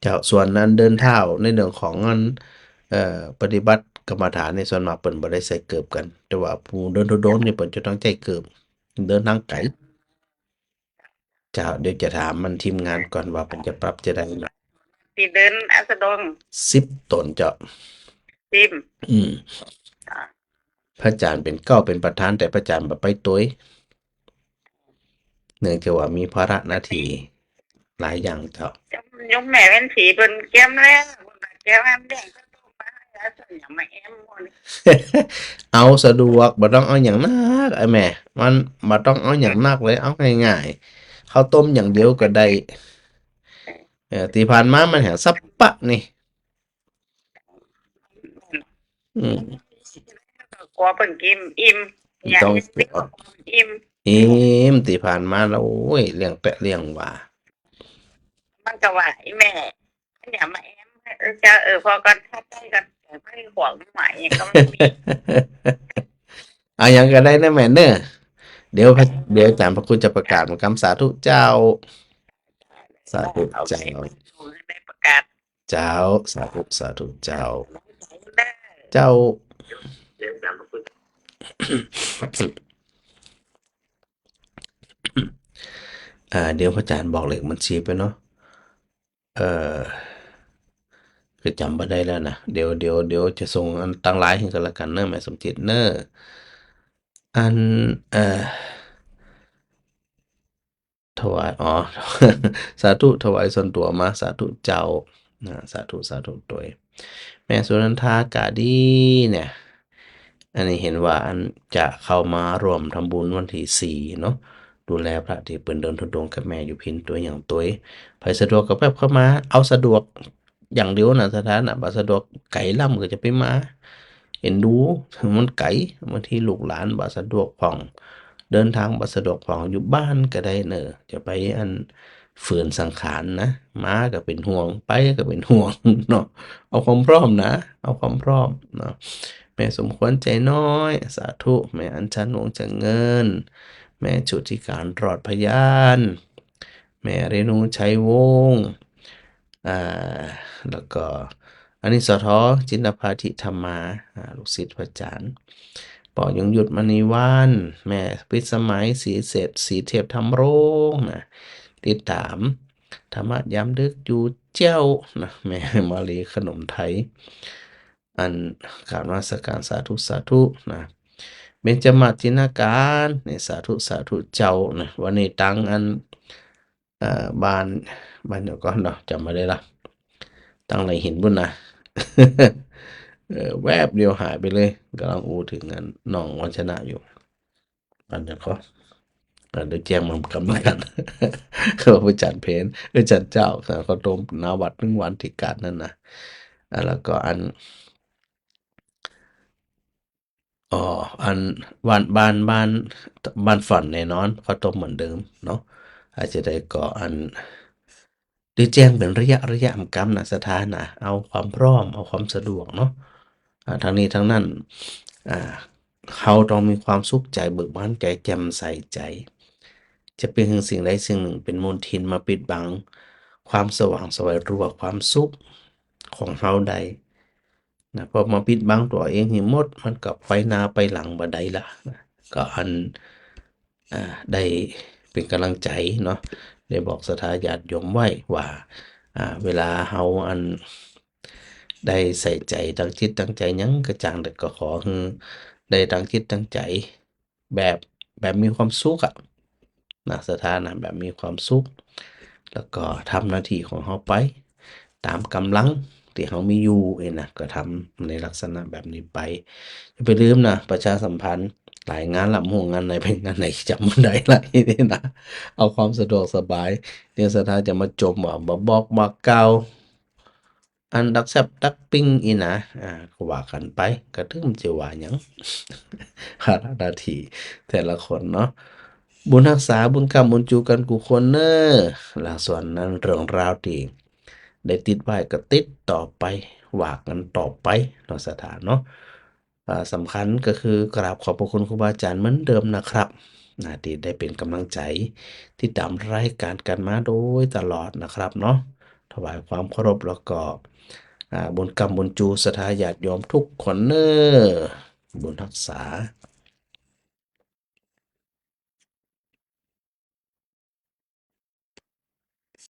Speaker 1: เจ้าส่วนนั้นเดินเท้าในเรื่องของอันปฏิบัติกรรมฐานในส่วนมากเปิ่นบ่ได้ใส่เกิบกัน แต่ว่าผู้เดินธุดงค์นี่เปิ่นจะต้องใช้เกิบเดินทางไกลเจ้าเดี๋ยวจะถามมันทีมงานก่อนว่าเพิ่นจะปรับจะได้
Speaker 2: ที่เดินอัสดง
Speaker 1: 10 ตนเจ้า
Speaker 2: ซิม
Speaker 1: อืมพระอาจารย์เป็นประธานแต่พระอาจารย์บ่ไปตัวยเนื่องจากว่ามีภาระหน้าที่หลายอย่างเจ้า
Speaker 2: ยมแม่เป็นสีเป็นแก้มแล้วแก้มแอมแดงก็ต้องมาแล้วส่วนอย่างมาแอมหมด
Speaker 1: เอาสะดวกบ่ต้องเอาหยังนักไอ้แม่มันบ่ต้องเอาหยังนักเลยเอาง่ายๆข้าวต้มอย่างเดียวก็ได้ที่ผ่านมามันแห้งสับปะนี่อืม
Speaker 2: กลัวเพิ่นกินอิ่มอยาก
Speaker 1: ต้อง
Speaker 2: ให้อิ่ม
Speaker 1: ที่ผ่านมาแล้วโอ้ยเลี้ยงแปะเลี้ยงหว่า
Speaker 2: มันก็ว่าไอ้แม่อย่ามาแอมจะพอกันถ้าได้กันไม่ห่วงใหม่ก็ไม่มี
Speaker 1: เอาหยังก็ได้นะแม่เด้อเดี๋ยวอาจารย์พระคุณจะประกาศคำสาธุเจ้า สาธุ
Speaker 2: เอา
Speaker 1: เจ้า
Speaker 2: ได้ประกาศ
Speaker 1: เจ้าสาธุเจ้า
Speaker 2: ได้
Speaker 1: เจ้า
Speaker 2: เดี๋ยวจำคุณ
Speaker 1: เดี๋ยวพระอาจารย์บอกเลขบัญชีไปเนาะเอ่อ คือจำบ่ได้แล้วนะเดี๋ยวจะส่งอันตั้งไลน์ให้กันแล้วกันเนอะแม่สมจิตเนอะอันถวายอ๋อ สาธุถวายส่วนตัวมาสาธุเจ้าสาธุสาธุตัวเองแม่สุนันทากาดีเนี่ยอันนี้เห็นว่าอันจะเข้ามารวมทำบุญวันที่สี่เนาะดูแลพระที่เปิ่นเดินทุดงค์กับแม่อยู่พินตัวอย่างตัวเองไปสะดวกก็แป๊บเข้ามาเอาสะดวกอย่างเดียวนะสถานะบ่สะดวกไกลล่ำก็จะไปมาเห็นดูมันไกลบางทีลูกหลานบ่สะดวกพ้องเดินทางบ่สะดวกพ้องอยู่บ้านก็ได้เนอะจะไปอันฝืนสังขารนะมาก็เป็นห่วงไปก็เป็นห่วง เนาะเอาความพร้อมนะเอาความพร้อมเนาะแม่สมควรใจน้อยสาธุแม่อัญชันวงศ์จังเงินแม่ชุติการรอดพยานแม่เรนูชัยวงศ์อ่าแล้วก็อันนี้สทจินภาธิธรรมาลูกศิษย์พระอาจารย์ปอยงหยุดมณีวันแม่พิสมัยศรีเสษศรีเทพธรรมรงค์นะติดตามธรรมะยามดึกอยู่เจ้านะแม่มาลีขนมไทยอันกรารนมัสการสาธุสาธุนะเบญจมาศจินการนี่สาธุสาธุเจ้านะวันนี้ตังอันบ้านเดี๋ยวก่อนเนาะจำไม่ได้ละตั้งไหนเห็นบุญนะ แวบเดียวหายไปเลยกำลังอูถึงนั้นน้องวัชนะอยู่อันเดี๋ยวก็เดี๋ยวแจ้งมันกำลังกัน เขาไปจัดเพนจัดเจ้าเขาต้มนาวัด1 วันที่การนั่นนะแล้วก็อ๋ออันบ้านฝันแน่นอนเขาต้มเหมือนเดิมเนาะอาจจะได้ก่ออันหรือแจ้งเป็นระยะเหมือนกันนะสถานะเอาความพร้อมเอาความสะดวกเนาะทั้งนี้ทั้งนั้นอ่าเขาต้องมีความสุขใจเบิกบานใจแจ่มใสใจ จะเป็นสิ่งใดสิ่งหนึ่งเป็นมลทินมาปิดบังความสว่างไสวยรั่วความสุขของเราใดนะพอมาปิดบังตัวเองให้หมดมันก็ไปหน้าไปหลังบ่ได้ล่ะนะก็อันได้เป็นกำลังใจเนาะได้บอกศรัทธาญาติโยมไว้ว่าเวลาเฮาอันได้ใส่ใจตั้งจิตตั้งใจหยังก็จังแต่ก็ขอให้ได้ตั้งจิตตั้งใจแบบมีความสุขอะนะสถานะแบบมีความสุขแล้วก็ทำหน้าที่ของเฮาไปตามกำลังที่เฮามีอยู่นะก็ทำในลักษณะแบบนี้ไปอย่าไปลืมนะประชาสัมพันธ์หลายงานลำวงงานไหนเป็นงานไหนจำบ่ได้ละนี่นะเอาความสะดวกสบายเดี๋ยวสถาจะมาจมว่าบ่บอกบ่กล่าวอันดักแซ่บดักปิ้งอีนะก็ว่ากันไปก็ถึงมันจะว่าหยัง ภาระหน้าที่แต่ละคนเนาะบุญรักษาบุญกรรมบุญจูกันกูคนเนอหลังส่วนนั้นเรื่องราวที่ได้ติดไว้ก็ติดต่อไปว่ากันต่อไปเนาะสถานเนาะสำคัญก็คือกราบขอบพระคุณครูบาอาจารย์เหมือนเดิมนะครับที่ได้เป็นกำลังใจที่ตามรายการกันมาโดยตลอดนะครับเนาะถวายความเคารพแล้วก็บุญกรรมบุญจูศรัทธาญาติโยมทุกคนเนอบุญรักษา